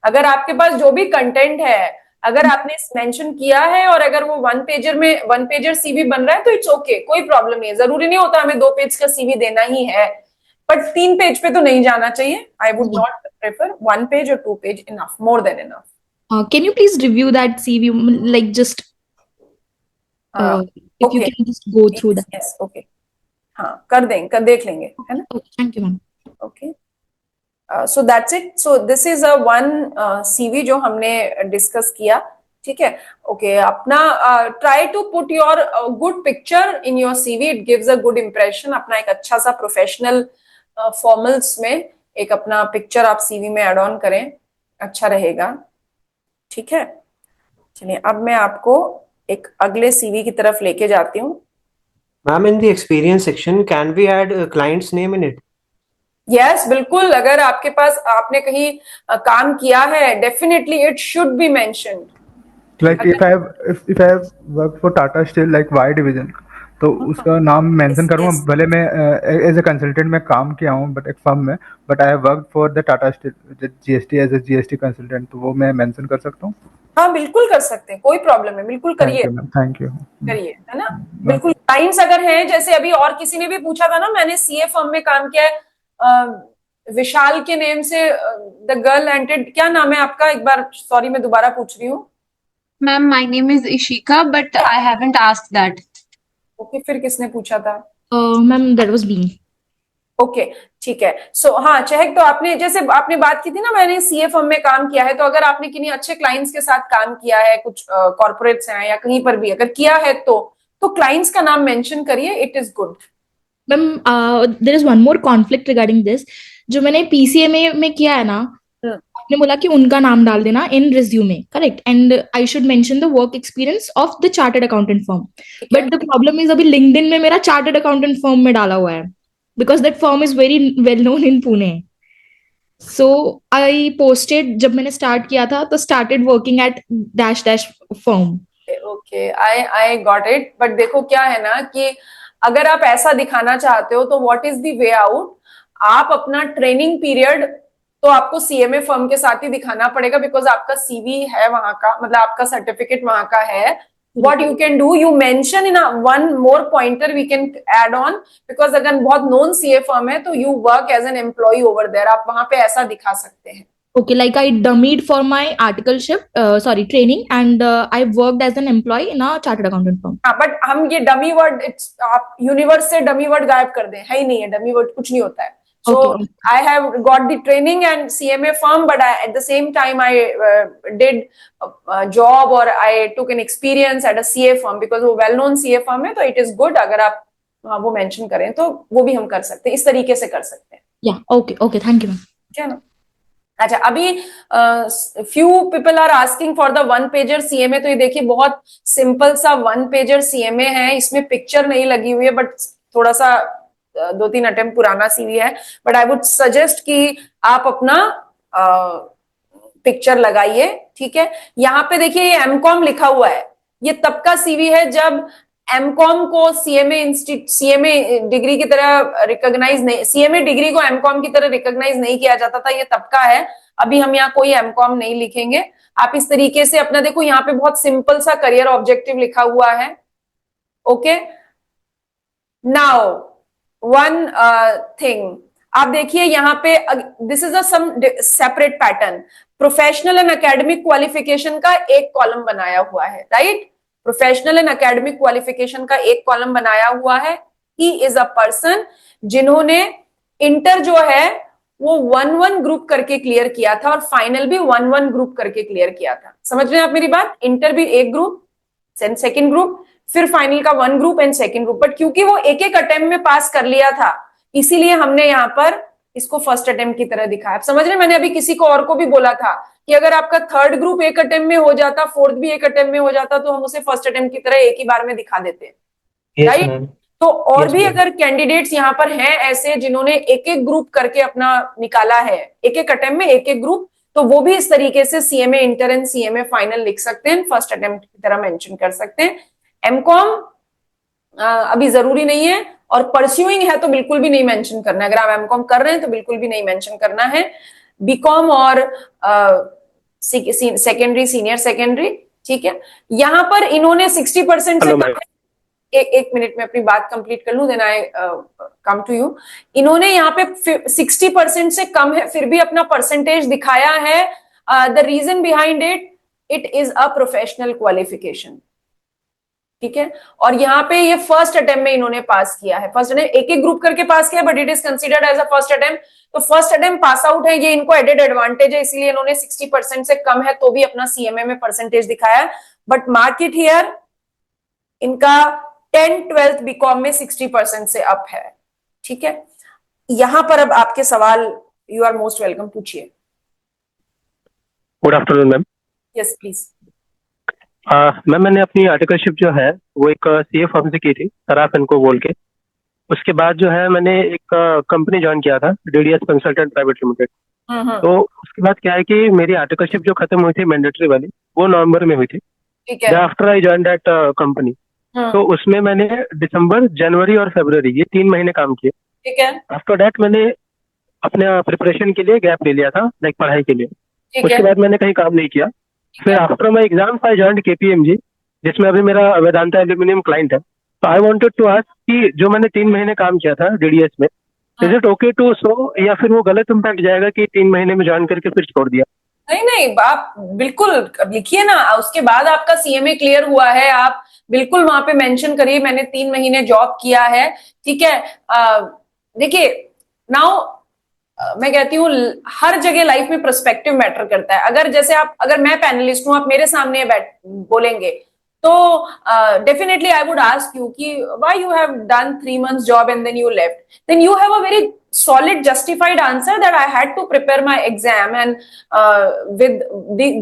अगर आपके पास जो भी content है, अगर आपने मेंशन किया है और अगर वो वन पेजर सीवी बन रहा है तो इट्स ओके, कोई प्रॉब्लम नहीं है। जरूरी नहीं होता हमें 2 पेज का सीवी देना ही है, बट 3 पेज पे तो नहीं जाना चाहिए। I would not prefer 1 page और 2 page, enough, more than enough. Can you please review that CV, like just if you okay, can just go through that? yes, okay, हाँ कर देख लेंगे, है ना? Okay, thank you, ma'am. Okay. So that's it. So this is a one CV जो हमने discuss किया, ठीक है? ओके, अपना try to put your good picture in your CV, it gives a good impression. अपना एक अच्छा सा प्रोफेशनल फॉर्मल्स में एक अपना पिक्चर आप सीवी में एड ऑन करें, अच्छा रहेगा, ठीक है? चलिए अब मैं आपको एक अगले सीवी की तरफ लेके जाती हूँ। Ma'am, in the experience section, can we add a client's name in it? Yes, बिल्कुल। अगर आपके पास आपने कहीं काम किया है, definitely it should be mentioned. Like if I have worked for Tata Steel like Y division, तो उसका नाम मेंशन करूंगा, भले मैं एज ए कंसल्टेंट में काम किया हूँ बट एक फर्म में, but I have worked for the Tata steel GST as a GST consultant, तो वो मैं मेंशन कर सकता हूँ? हाँ बिल्कुल कर सकते हैं, कोई प्रॉब्लम है, बिल्कुल करिए, थैंक यू। करिए, है ना? बिल्कुल। क्लाइंट्स अगर हैं, जैसे अभी और किसी ने भी पूछा था ना, मैंने सीए फर्म में काम किया है, विशाल के नेम से, द गर्ल एंटेड, क्या नाम है आपका? एक बार सॉरी मैं दोबारा पूछ रही हूँ। Ma'am, my name is Ishika, but I haven't asked that. Okay, फिर किसने पूछा था? Ma'am, that was me. Okay, ठीक है। सो हाँ चहक, तो आपने जैसे आपने बात की थी ना, मैंने सीए फर्म में काम किया है, तो अगर आपने किन्हीं अच्छे क्लाइंट्स के साथ काम किया है, कुछ कॉर्पोरेट्स हैं या कहीं पर भी अगर किया है, तो क्लाइंट्स का नाम मेंशन करिए, it is good. Ma'am, there is one more conflict regarding this. जो मैंने PCMA में किया है ना, आपने बोला कि उनका नाम डाल देना in resume, correct? And I should mention the work experience of the chartered accountant firm. But the problem is अभी लिंक्डइन में मेरा चार्टर्ड अकाउंटेंट फर्म में डाला हुआ है, because that firm is very well known in Pune. So I posted, जब मैंने start किया था तो started working at dash dash firm. Okay, I got it. But देखो क्या है ना, कि अगर आप ऐसा दिखाना चाहते हो तो what is the way out? आप अपना ट्रेनिंग पीरियड तो आपको सीएमए फर्म के साथ ही दिखाना पड़ेगा, बिकॉज आपका सीवी है वहां का, मतलब आपका सर्टिफिकेट वहां का है। What you can do, you mention in a one more pointer we can add on, because अगर बहुत known CA firm है तो you work as an employee over there, आप वहां पे ऐसा दिखा सकते हैं। Okay, like I dummied for my articleship, training, and I worked as an employee in a chartered accountant firm. हाँ, बट हम ये डमी वर्ड, आप यूनिवर्स से डमी वर्ड गायब कर दें, है ही नहीं है, डमी वर्ड कुछ नहीं होता है। So Okay. I have got the training and CMA firm, but at the same time I did a job or I took an experience at a CA firm, because वो well known CA firm है, तो it is good अगर आप वो mention करें तो वो भी हम कर सकते हैं, इस तरीके से कर सकते हैं। Yeah, okay, thank you, ma'am. क्या ना? अच्छा, अभी few people are asking for the one pager CMA, तो ये देखिए बहुत सिंपल सा one pager CMA है, इसमें पिक्चर नहीं लगी हुई है, बट थोड़ा सा 2-3 अटेम्प्ट पुराना सीवी है, बट आई वुड सजेस्ट कि आप अपना पिक्चर लगाइए, ठीक है? यहाँ पे देखिए ये एमकॉम लिखा हुआ है, ये तब का सीवी है जब एमकॉम को सीएमए डिग्री की तरह रिकॉग्नाइज नहीं, सीएमए डिग्री को एमकॉम की तरह रिकॉग्नाइज नहीं किया जाता था, ये तब का है। अभी हम यहाँ कोई एमकॉम नहीं लिखेंगे। आप इस तरीके से अपना देखो, यहाँ पे बहुत सिंपल सा करियर ऑब्जेक्टिव लिखा हुआ है। ओके, नाउ वन थिंग, आप देखिए यहाँ पे, this is a some separate pattern. Professional and academic qualification का एक कॉलम बनाया हुआ है, right? Professional and academic qualification का एक कॉलम बनाया हुआ है। ही इज अ पर्सन जिन्होंने इंटर जो है वो 1-1 ग्रुप करके क्लियर किया था और फाइनल भी 1-1 ग्रुप करके क्लियर किया था। समझ रहे हैं आप मेरी बात? इंटर भी एक ग्रुप, सेकंड ग्रुप, फिर फाइनल का 1 group and second group. But क्योंकि वो एक अटेम्प्ट में पास कर लिया था, इसीलिए हमने यहाँ पर इसको फर्स्ट अटेम्प्ट की तरह दिखाया। आप समझ रहे हैं? मैंने अभी किसी को और को भी बोला था कि अगर आपका थर्ड ग्रुप एक अटेम्प्ट में हो जाता, फोर्थ भी एक अटेम्प्ट में हो जाता, तो हम उसे फर्स्ट अटेम्प्ट की तरह एक ही बार में दिखा देते हैं, राइट? तो और भी अगर कैंडिडेट्स यहाँ पर हैं ऐसे जिन्होंने एक ग्रुप करके अपना निकाला है, एक अटेम्प्ट में एक ग्रुप, तो वो भी इस तरीके से CMA inter and CMA final लिख सकते हैं, फर्स्ट अटेम्प्ट की तरह मेंशन कर सकते हैं। एमकॉम अभी जरूरी नहीं है, और परस्यूइंग है तो बिल्कुल भी नहीं मेंशन करना है। अगर आप एमकॉम कर रहे हैं तो बिल्कुल भी नहीं मेंशन करना है। बीकॉम और सेकेंडरी, सीनियर सेकेंडरी, ठीक है। यहाँ पर इन्होंने 60% से हेलो कम मैम। एक मिनट में अपनी बात कंप्लीट कर लूं, then I come to you. इन्होंने यहाँ पे 60% से कम है, फिर भी अपना परसेंटेज दिखाया है। The reason behind it is a professional qualification, ठीक है। और यहाँ पे ये फर्स्ट अटेम्प्ट में इन्होंने पास किया है, फर्स्ट अटेम्प्ट एक एक ग्रुप करके पास किया, but it is considered as a first attempt. तो फर्स्ट अटेम्प्ट पास आउट है, ये इनको एडेड एडवांटेज है, इसलिए इन्होंने 60% से कम है तो भी अपना सीएमए में परसेंटेज दिखाया है। बट मार्क इट हियर, इनका 10th-12th बीकॉम में 60% से अप है, ठीक है। यहां पर अब आपके सवाल, यू आर मोस्ट वेलकम, पूछिए। Good afternoon ma'am. Yes please. Ma'am मैंने अपनी आर्टिकलशिप जो है वो एक सीए फर्म से की थी, सराफ इनको बोल के। उसके बाद जो है मैंने एक कंपनी ज्वाइन किया था, डीडीएस कंसल्टेंट प्राइवेट लिमिटेड। तो उसके बाद क्या है कि मेरी आर्टिकलशिप जो खत्म हुई थी मैंडेटरी वाली, वो नवंबर में हुई थी। ठीक है। After I join that company, तो उसमें मैंने दिसंबर, जनवरी और फरवरी ये 3 महीने काम किए। ठीक है। आफ्टर दैट मैंने अपने प्रिपरेशन के लिए गैप ले लिया था, लाइक पढ़ाई के लिए। ठीक उसके है। बाद मैंने कहीं काम नहीं किया। फिर after my exam I joined KPMG, जिसमें अभी मेरा वेदांता एल्यूमिनियम क्लाइंट है। तो आई वांटेड टू आस्क कि जो मैंने 3 महीने काम किया था डीडीएस में, is it okay to show, या फिर वो गलत इम्पैक्ट जाएगा कि 3 महीने में ज्वाइन करके फिर छोड़ दिया? नहीं नहीं, आप बिल्कुल अब लिखिए ना, उसके बाद आपका सीएमए क्लियर हुआ है, आप बिल्कुल वहां पे मेंशन करिए मैंने 3 महीने जॉब किया है, ठीक है। देखिए नाउ मैं कहती हूँ हर जगह लाइफ में पर्सपेक्टिव मैटर करता है। अगर जैसे अगर मैं पैनलिस्ट हूं, आप मेरे सामने बोलेंगे, तो definitely I would ask you कि why you have done 3 months job and then you left, then you have a very solid justified answer that I had to prepare my exam, and with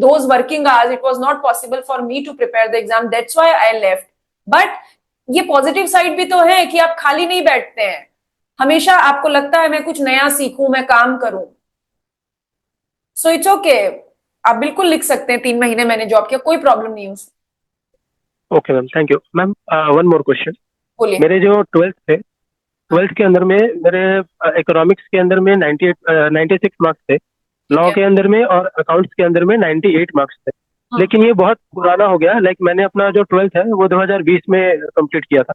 those working hours it was not possible for me to prepare the exam, that's why I left. But ये positive side भी तो है कि आप खाली नहीं बैठते हैं, हमेशा आपको लगता है मैं कुछ नया सीखूं, मैं काम करूं, सो इट्स ओके। आप बिल्कुल लिख सकते हैं 3 महीने मैंने जॉब किया, कोई प्रॉब्लम नहीं है उसमें। Okay ma'am, thank you ma'am. One more question. बोलिए। मेरे जो 12th थे, 12th के अंदर में मेरे इकोनॉमिक्स के अंदर में 96 मार्क्स थे, लॉ के अंदर में और अकाउंट्स के अंदर में 98 मार्क्स थे। लेकिन ये बहुत पुराना हो गया, लाइक मैंने अपना जो 12th है वो 2020 में कंप्लीट किया था।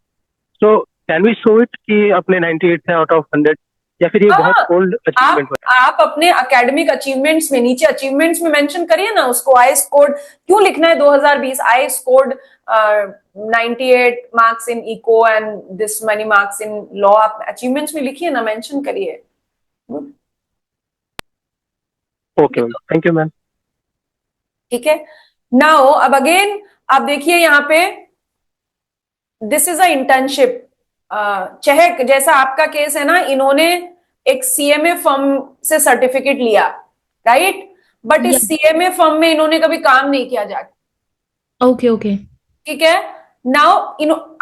So can we show it कि अपने 98 थे आउट ऑफ 100, या फिर ये बहुत ओल्ड अचीवमेंट है? आप अपने एकेडमिक अचीवमेंट्स में नीचे अचीवमेंट्स में मेंशन करिए ना उसको। आई स्कोर्ड, क्यों लिखना है 2020? I scored 98 marks in eco and this many marks in law, आप अचीवमेंट्स में लिखिए ना, मेंशन करिए। Okay ma'am, thank you ma'am. ठीक है। नाउ अब अगेन आप देखिए यहाँ पे, दिस इज अ इंटर्नशिप। चाहे जैसा आपका केस है ना, इन्होंने एक सीएमए फर्म से सर्टिफिकेट लिया, राइट, बट इस सीएमए फर्म में इन्होंने कभी काम नहीं किया जाके। Okay okay. ठीक है। नाउ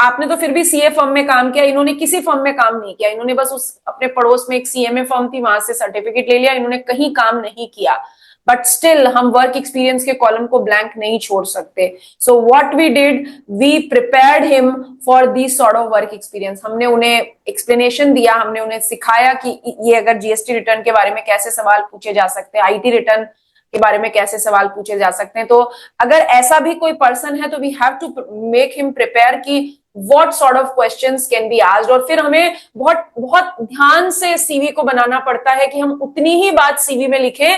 आपने तो फिर भी सीए फर्म में काम किया, इन्होंने किसी फर्म में काम नहीं किया, इन्होंने बस उस अपने पड़ोस में एक सीएमए फर्म थी वहां से सर्टिफिकेट ले लिया, इन्होंने कहीं काम नहीं किया। बट स्टिल हम वर्क एक्सपीरियंस के कॉलम को ब्लैंक नहीं छोड़ सकते। So what we did, we prepared him for this sort of work experience. हमने उन्हें एक्सप्लेनेशन दिया, हमने उन्हें सिखाया कि ये अगर जीएसटी रिटर्न के बारे में कैसे सवाल पूछे जा सकते हैं, आईटी रिटर्न के बारे में कैसे सवाल पूछे जा सकते हैं। तो अगर ऐसा भी कोई पर्सन है तो we have to make him prepare कि what sort of questions can be asked. और फिर हमें बहुत बहुत ध्यान से सीवी को बनाना पड़ता है कि हम उतनी ही बात सीवी में लिखें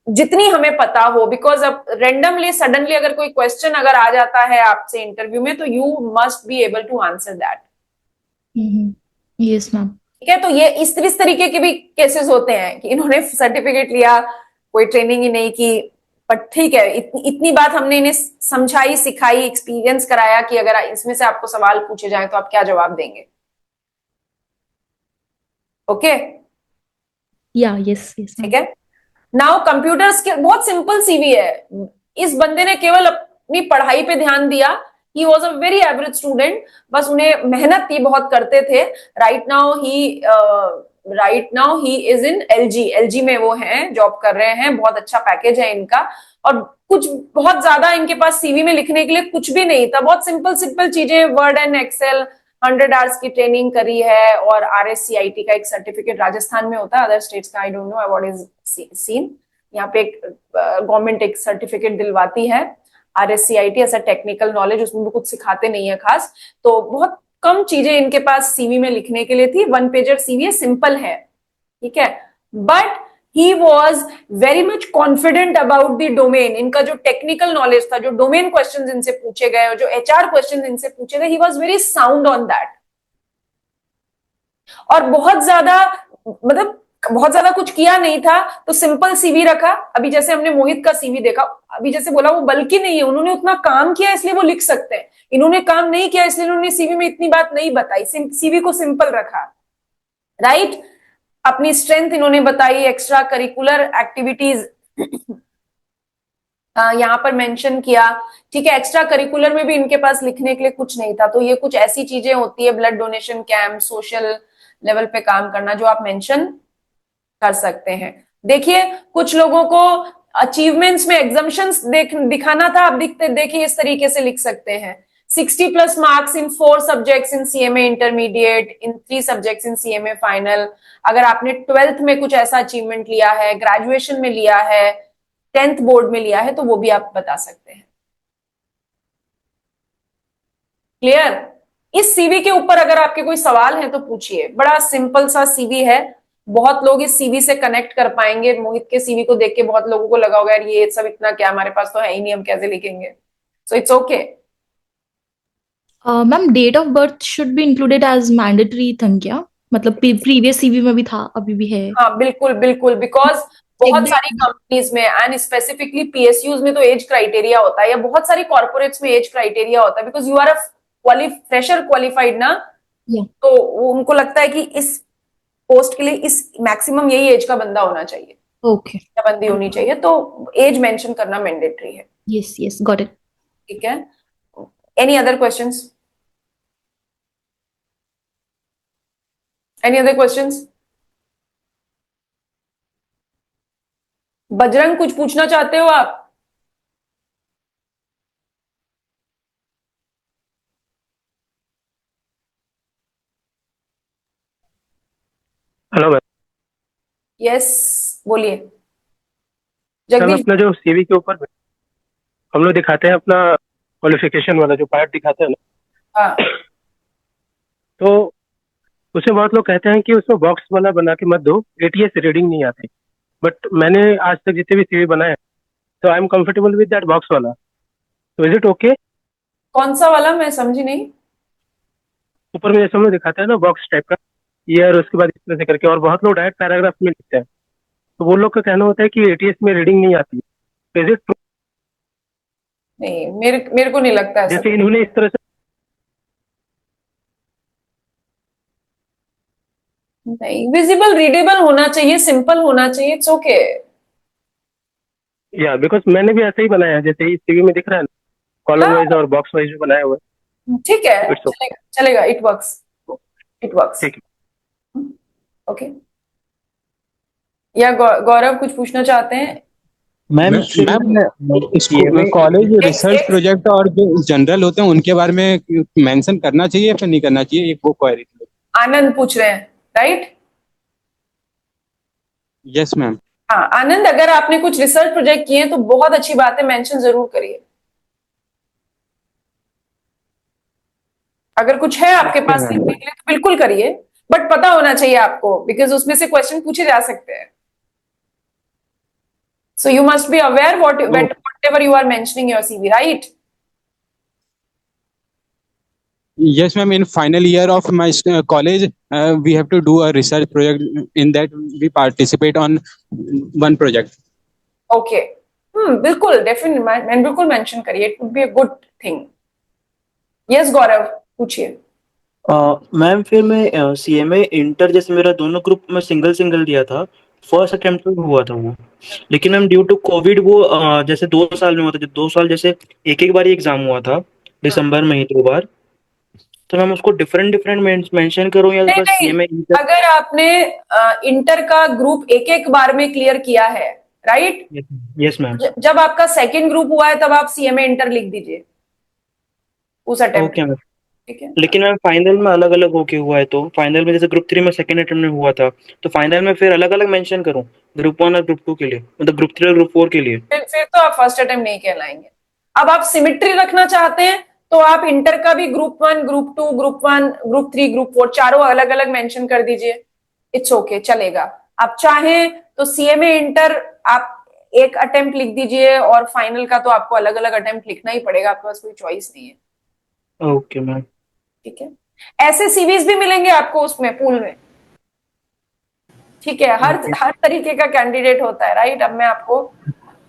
जितनी हमें पता हो, बिकॉज अब रेंडमली सडनली अगर कोई क्वेश्चन अगर आ जाता है आपसे इंटरव्यू में, तो you must be able to answer that. Yes ma'am. ठीक है। तो ये इस तरीके के भी केसेस होते हैं कि इन्होंने सर्टिफिकेट लिया, कोई ट्रेनिंग ही नहीं की, बट ठीक है, इतनी बात हमने इन्हें समझाई, सिखाई, एक्सपीरियंस कराया कि अगर इसमें से आपको सवाल पूछे जाए तो आप क्या जवाब देंगे। ओके। या यस यस। ठीक है। नाउ कंप्यूटर स्किल, बहुत सिंपल सीवी है। इस बंदे ने केवल अपनी पढ़ाई पे ध्यान दिया, he was a very average student, बस उन्हें मेहनत ही बहुत करते थे। Right now he is in LG में वो हैं, जॉब कर रहे हैं, बहुत अच्छा पैकेज है इनका। और कुछ बहुत ज्यादा इनके पास सीवी में लिखने के लिए कुछ भी नहीं था, बहुत सिंपल चीजें, वर्ड एंड एक्सेल, 100 आवर्स की ट्रेनिंग करी है, और RSCIT का एक सर्टिफिकेट राजस्थान में होता है, अदर स्टेट्स का I don't know what is seen. यहाँ पे एक गवर्नमेंट एक सर्टिफिकेट दिलवाती है, RSCIT, ऐसा टेक्निकल नॉलेज, उसमें भी कुछ सिखाते नहीं है खास, तो बहुत कम चीजें इनके पास सीवी में लिखने के लिए थी। 1 पेजर सीवी सिंपल है, ठीक है, but he was very much confident about the domain. इनका जो टेक्निकल नॉलेज था, जो डोमेन क्वेश्चंस इनसे पूछे गए और जो HR क्वेश्चंस इनसे पूछे गए, he was very sound on that. और बहुत ज्यादा, मतलब बहुत ज्यादा कुछ किया नहीं था, तो सिंपल सीवी रखा। अभी जैसे हमने मोहित का सीवी देखा, अभी जैसे बोला वो बल्कि नहीं है, उन्होंने उतना काम किया इसलिए वो लिख सकते हैं, इन्होंने काम नहीं किया इसलिए उन्होंने सीवी में इतनी बात नहीं बताई, सीवी को सिंपल रखा, राइट। अपनी स्ट्रेंथ इन्होंने बताई, एक्स्ट्रा करिकुलर एक्टिविटीज यहां पर मेंशन किया, ठीक है। एक्स्ट्रा करिकुलर में भी इनके पास लिखने के लिए कुछ नहीं था, तो ये कुछ ऐसी चीजें होती है, blood donation camp, social level पे काम करना, जो आप मेंशन कर सकते हैं। देखिए कुछ लोगों को अचीवमेंट्स में एग्जम्पशंस दिखाना था, आप देखिए इस तरीके से लिख सकते हैं, 60+ marks in 4 subjects in CMA intermediate, in 3 subjects in CMA final. अगर आपने 12th में कुछ ऐसा अचीवमेंट लिया है, ग्रेजुएशन में लिया है, 10th बोर्ड में लिया है, तो वो भी आप बता सकते हैं। क्लियर? इस सीवी के ऊपर अगर आपके कोई सवाल है तो पूछिए, बड़ा सिंपल सा सीवी है, बहुत लोग इस सीवी से कनेक्ट कर पाएंगे। मोहित के सीवी को देख के बहुत लोगों को लगा होगा यार ये सब इतना क्या, हमारे पास तो है ही नहीं, हम कैसे लिखेंगे, so it's okay. Ma'am date of birth should be included as mandatory था क्या? मतलब प्रीवियस सीवी में भी था, अभी भी है? हाँ बिल्कुल बिल्कुल, बिकॉज बहुत सारी कंपनीज में एंड स्पेसिफिकली PSUs में तो एज क्राइटेरिया होता है, या बहुत सारी कॉर्पोरेट्स में एज क्राइटेरिया होता है, because you are a fresher qualified ना, तो उनको लगता है कि इस पोस्ट के लिए इस मैक्सिमम यही एज का बंदा होना चाहिए, ओके, या बंदी होनी चाहिए, तो एज मेंशन करना मैंडेटरी है। Yes yes, got it. ठीक है, any other questions? Any other questions? Bajrang कुछ पूछना चाहते हो आप? Hello ma'am. यस बोलिए मैम जगदीश। अपना जो सीवी के ऊपर हम लोग दिखाते हैं अपना क्वालिफिकेशन वाला जो पार्ट दिखाते हैं ना, हाँ तो उसमें बहुत लोग कहते हैं कि उसमें बॉक्स वाला बना के मत दो, ATS रीडिंग नहीं आती। बट मैंने आज तक जितने भी सीवी बनाए तो I am comfortable with that box वाला, तो इज इट ओके? कौन सा वाला, मैं समझी नहीं। ऊपर में जैसे हम लोग दिखाते हैं ना बॉक्स टाइप का, ईयर उसके बाद इस तरह से करके, और बहुत लोग डायरेक्ट पैराग्राफ में लिखते हैं, तो वो लोग का कहना होता है कि ATS में रीडिंग नहीं आती, तो इज इट? नहीं, मेरे को नहीं लगता ऐसा। जैसे इन्होंने इस तरह से, नहीं, विजिबल रीडेबल होना चाहिए, सिंपल होना चाहिए, इट्स ओके। या बिकॉज मैंने भी ऐसे ही बनाया है, जैसे इस सीवी में दिख रहा है ना, कॉलम वाइज और बॉक्स वाइज जो बनाया हुआ है। ठीक है, It's okay. चलेगा चलेगा, इट वर्क्स, इट वर्क्स। ठीक है। ओके, या गौरव कुछ पूछना चाहते हैं? मैम कॉलेज रिसर्च प्रोजेक्ट और जो जनरल होते हैं उनके बारे में मेंशन करना चाहिए या नहीं करना चाहिए, एक वो क्वेरी। आनंद पूछ रहे हैं, राइट? Yes ma'am. हाँ आनंद, अगर आपने कुछ रिसर्च प्रोजेक्ट किए हैं तो बहुत अच्छी बात है, मेंशन जरूर करिए। अगर कुछ है आपके पास लिखने के लिए तो बिल्कुल करिए, बट पता होना चाहिए आपको, बिकॉज उसमें से क्वेश्चन पूछे जा सकते हैं। So you must be aware whatever you are mentioning your CV, right? Yes ma'am, in final year of my college we have to do a research project, in that we participate on one project. Okay. बिल्कुल, definitely मैं बिल्कुल mention करिए, it would be a good thing. Yes Gaurav पूछिए। Ma'am फिर मैं CMA inter, जैसे मेरा दोनों ग्रुप में सिंगल दिया था, फर्स्ट अटेम्प्ट में हुआ था वो, लेकिन मैम ड्यू टू कोविड वो जैसे 2 साल में हुआ था, 2 साल जैसे एक बार ही एग्जाम हुआ था, दिसंबर में ही 2 बार, तो मैम उसको डिफरेंट मेंशन करूं या बस CMA इंटर? अगर आपने इंटर का ग्रुप एक बार में क्लियर किया है, राइट? Yes ma'am. जब आपका सेकंड ग्रुप हुआ है तब आप CMA इंटर लिख दीजिए उस अटेम्प्ट। ओके मैम, ठीक है। लेकिन मैम फाइनल में अलग अलग होके हुआ है, तो फाइनल में जैसे ग्रुप 3 में सेकंड अटेम्प्ट में हुआ था, तो फाइनल में फिर अलग अलग मेंशन करूं ग्रुप 1 और ग्रुप 2 के लिए, मतलब ग्रुप 3 और ग्रुप 4 के लिए? फिर तो आप फर्स्ट अटेम्प्ट नहीं कहलाएंगे। अब आप सिमिट्री रखना चाहते हैं तो आप इंटर का भी group 1, group 2, group 1, group 3, group 4 चारों अलग अलग मेंशन कर दीजिए, इट्स ओके, चलेगा। आप चाहें तो सीएमए इंटर आप एक अटेम्प्ट लिख दीजिए और फाइनल का तो आपको अलग अलग अटेम्प्ट लिखना ही पड़ेगा, आपके पास कोई चॉइस नहीं है। Okay ma'am. ठीक है, ऐसे सीवीज भी मिलेंगे आपको उसमें पूल में। ठीक है, हर तरीके का कैंडिडेट होता है, राइट। अब मैं आपको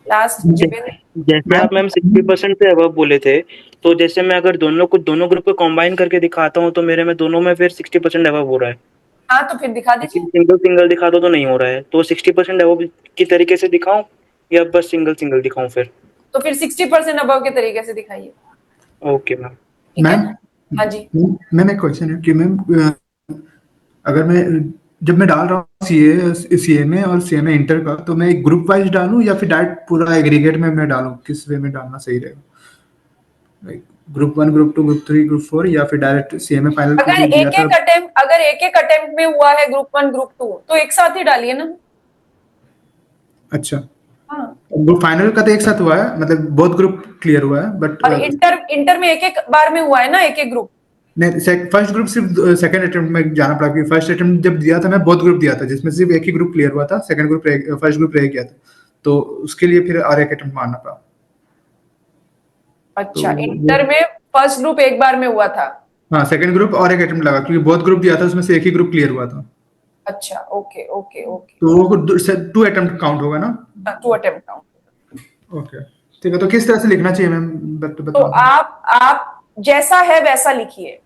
लास्ट जैसे आप मैम 60% से अबव बोले थे, तो जैसे मैं अगर दोनों ग्रुप को कंबाइन करके दिखाता हूँ तो मेरे में दोनों में फिर 60% अबव हो रहा है। हाँ तो फिर दिखा लेकिन दीजिए। सिंगल सिंगल दिखा दो तो नहीं हो रहा है, तो 60% अबव की तरीके से दिखाऊं या बस सिंगल सिंगल दिखाऊं फिर? तो फिर 60% अबव के तरीके से दिखाइए। Okay ma'am. ठीक है। मैम हाँ जी। मैम एक क्वेश्चन है कि मैम अगर मैं जब मैं डाल रहा हूँ सीए में और सीएमए इंटर का, तो मैं एक ग्रुप वाइज डालूं या फिर डायरेक्ट पूरा एग्रीगेट में मैं डालूं? किस वे में डालना सही रहेगा? Like group 1, group 2, group 3, group 4, या फिर डायरेक्ट सीएमए फाइनल को अगर जो दिया था? एक एक अटेम्प्ट में हुआ है ग्रुप 1, ग्रुप 2, तो एक साथ ही डालिए ना। अच्छा, हाँ। ग्रुप फाइनल का तो एक साथ हुआ है, मतलब बहुत ग्रुप क्लियर हुआ है, बट और इंटर में एक एक बार में हुआ है ना, एक एक ग्रुप। नहीं, फर्स्ट ग्रुप सिर्फ सेकंड अटेम्प्ट में जाना पड़ा, क्योंकि फर्स्ट अटेम्प्ट जब दिया था मैं बहुत ग्रुप दिया था, जिसमें सिर्फ एक ही ग्रुप क्लियर हुआ था, सेकंड ग्रुप फर्स्ट ग्रुप रह गया था, तो उसके लिए फिर और एक अटेम्प्ट मारना पड़ा। अच्छा, तो इंटर में फर्स्ट ग्रुप एक बार में हुआ था। हाँ, सेकंड ग्रुप और एक अटेम्प्ट लगा, क्योंकि बहुत ग्रुप दिया था, उसमें से एक ही ग्रुप क्लियर हुआ था। अच्छा, ओके ओके ओके। तो वो 2 अटेम्प्ट काउंट होगा ना? 2 अटेम्प्ट काउंट। ओके, ठीक है। तो किस तरह से लिखना चाहिए मैम, तो बता दो। आप जैसा है वैसा लिखिए।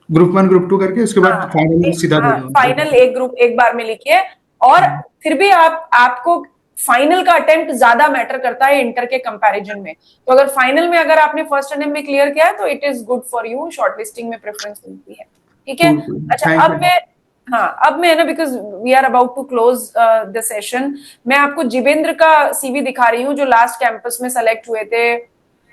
ग्रुप 1, ग्रुप 2 करके उसके बाद फाइनल सीधा दे दो। फाइनल एक ग्रुप एक बार में लिखिए। और फिर भी आपको फाइनल का अटेम्प्ट ज्यादा मैटर करता है इंटर के कंपैरिजन में। तो अगर फाइनल में अगर आपने फर्स्ट अटेम्प्ट में क्लियर किया है तो it is good for you, shortlisting में प्रेफरेंस मिलती है। ठीक है। अच्छा, अब मैं ना, because we are about to close the session, मैं आपको जिबेंद्र का सीवी दिखा रही हूँ जो लास्ट कैंपस में सेलेक्ट हुए थे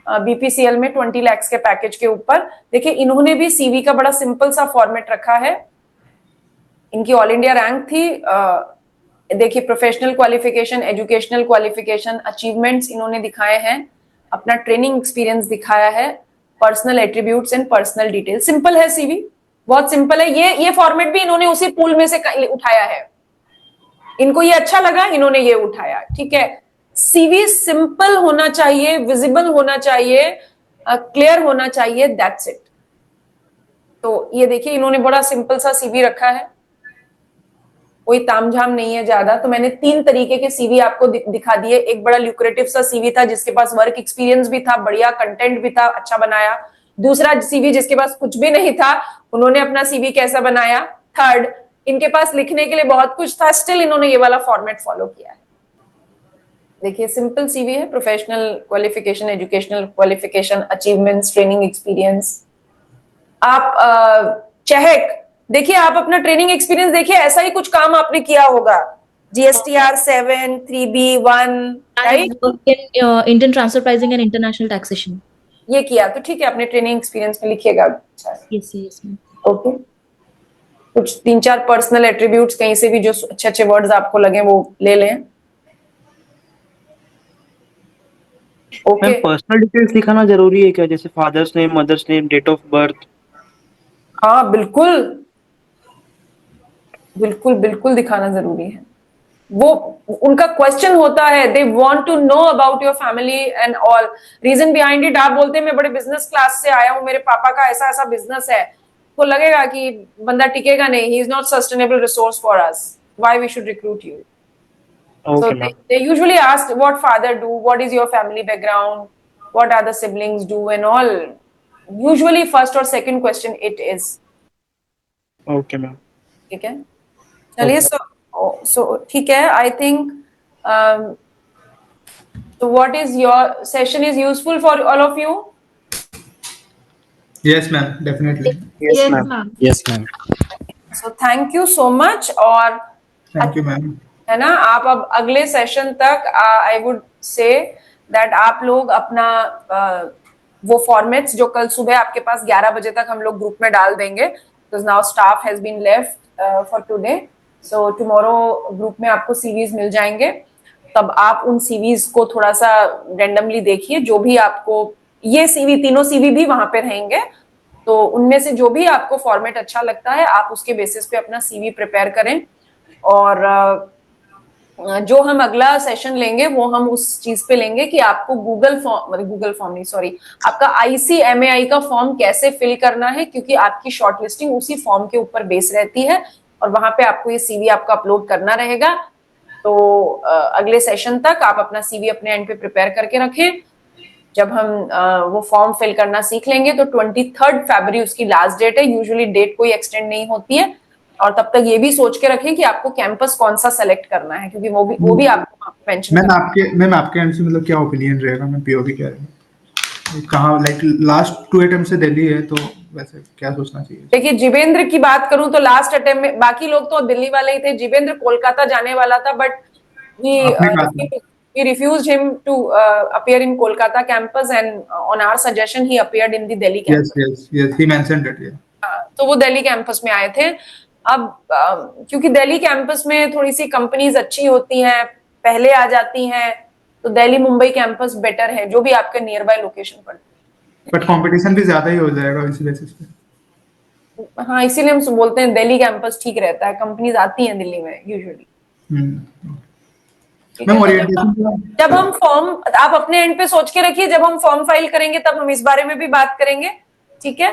बीपीसीएल में 20 लाख के पैकेज के ऊपर। देखिए, इन्होंने भी सीवी का बड़ा सिंपल सा फॉर्मेट रखा है। इनकी ऑल इंडिया रैंक थी। देखिए, professional qualification, educational qualification, achievements इन्होंने दिखाए हैं, अपना ट्रेनिंग एक्सपीरियंस दिखाया है, personal attributes and personal detail. Simple है सीवी, बहुत सिंपल है। ये फॉर्मेट भी इन्होंने उसी पूल में से उठाया है। इनको ये अच्छा लगा, इन्होंने ये उठाया। ठीक है, सीवी सिंपल होना चाहिए, विजिबल होना चाहिए, क्लियर होना चाहिए, दैट्स इट। तो ये देखिए, इन्होंने बड़ा सिंपल सा सीवी रखा है, कोई तामझाम नहीं है ज्यादा। तो मैंने 3 तरीके के सीवी आपको दिखा दिए। एक बड़ा ल्यूक्रेटिव सा सीवी था जिसके पास वर्क एक्सपीरियंस भी था, बढ़िया कंटेंट भी था, अच्छा बनाया। दूसरा सीवी जिसके पास कुछ भी नहीं था, उन्होंने अपना सीवी कैसा बनाया। थर्ड, इनके पास लिखने के लिए बहुत कुछ था, स्टिल इन्होंने ये वाला फॉर्मेट फॉलो किया है। देखिए, सिंपल सीवी है, professional qualification, educational qualification, achievements, training experience. आप चेक देखिए, आप अपना ट्रेनिंग एक्सपीरियंस देखिए, ऐसा ही कुछ काम आपने किया होगा। GSTR 7, 3B1, right? Indian transfer pricing and international taxation. ये किया तो ठीक है, अपने ट्रेनिंग एक्सपीरियंस में लिखिएगा। Yes, yes, ma'am. ओके। कुछ 3-4 पर्सनल एट्रीब्यूट्स कहीं से भी जो अच्छे अच्छे वर्ड्स आपको लगे वो ले लें। ओके। पर्सनल डिटेल्स दिखाना जरूरी है क्या, जैसे father's name, mother's name, date of birth? हाँ, बिल्कुल बिल्कुल बिल्कुल दिखाना जरूरी है। वो उनका क्वेश्चन होता है, they want to know about your family and all, reason behind it. आप बोलते हैं मैं बड़े बिजनेस क्लास से आया हूं, मेरे पापा का ऐसा ऐसा बिजनेस है, तो लगेगा कि बंदा टिकेगा नहीं, he is not sustainable resource for us, why we should recruit you. So they usually ask what father do, what is your family background, what other siblings do and all. Usually first or second question it is. Okay ma'am. ठीक है, चलिए। so ठीक है, I think so what is your session is useful for all of you? Yes ma'am, definitely. Yes ma'am. Yes ma'am. So thank you so much। और Thank you ma'am. है ना, आप अब अगले सेशन तक आई वुड से दैट आप लोग अपना वो फॉर्मेट्स जो कल सुबह आपके पास 11 बजे तक हम लोग ग्रुप में डाल देंगे, because now staff has been left for today, so tomorrow group में आपको सीवीज मिल जाएंगे। तब आप उन सीवीज को थोड़ा सा रेंडमली देखिए, जो भी आपको, ये सीवी, तीनों सीवी भी वहां पे रहेंगे, तो उनमें से जो भी आपको फॉर्मेट अच्छा लगता है आप उसके बेसिस पे अपना सीवी प्रिपेयर करें। और जो हम अगला सेशन लेंगे वो हम उस चीज पे लेंगे कि आपको गूगल फॉर्म नहीं, सॉरी, आपका ICMAI का फॉर्म कैसे फिल करना है, क्योंकि आपकी शॉर्टलिस्टिंग उसी फॉर्म के ऊपर बेस रहती है और वहां पे आपको ये सीवी आपका अपलोड करना रहेगा। तो अगले सेशन तक आप अपना सीवी अपने एंड पे प्रिपेयर करके रखें। जब हम वो फॉर्म फिल करना सीख लेंगे तो 23 फरवरी उसकी लास्ट डेट है, यूजुअली डेट कोई एक्सटेंड नहीं होती है। और तब तक ये भी सोच के रखें कि आपको कैंपस कौन सा सेलेक्ट करना है, क्योंकि वो भी आपको मेंशन मैम आपके एंड से मतलब क्या ओपिनियन रहेगा मैम पीओ के बारे में? कहाँ लाइक लास्ट 2 अटेम्प्ट से दिल्ली है, तो वैसे क्या सोचना चाहिए? देखिए, जिवेंद्र की बात करूं तो लास्ट अटेम्प्ट में बाकी लोग तो दिल्ली वाले ही थे, जिवेंद्र कोलकाता जाने वाला था, but we refused him to appear in Kolkata campus, and on our suggestion he appeared in the Delhi campus. Yes, he mentioned it, yeah. तो वो दिल्ली कैंपस में आए थे। अब क्योंकि दिल्ली कैंपस में थोड़ी सी कंपनीज अच्छी होती हैं, पहले आ जाती हैं, तो दिल्ली मुंबई कैंपस बेटर है, जो भी आपके नियर बाय लोकेशन पर। बट कंपटीशन भी ज्यादा ही हो जाएगा इसी बेसिस पे। हाँ, इसीलिए हम बोलते हैं दिल्ली कैंपस ठीक रहता है, कंपनीज आती हैं दिल्ली में यूजुअली। जब हम फॉर्म, आप अपने एंड पे सोच के रखिए, जब हम फॉर्म फाइल करेंगे तब हम इस बारे में भी बात करेंगे, ठीक है?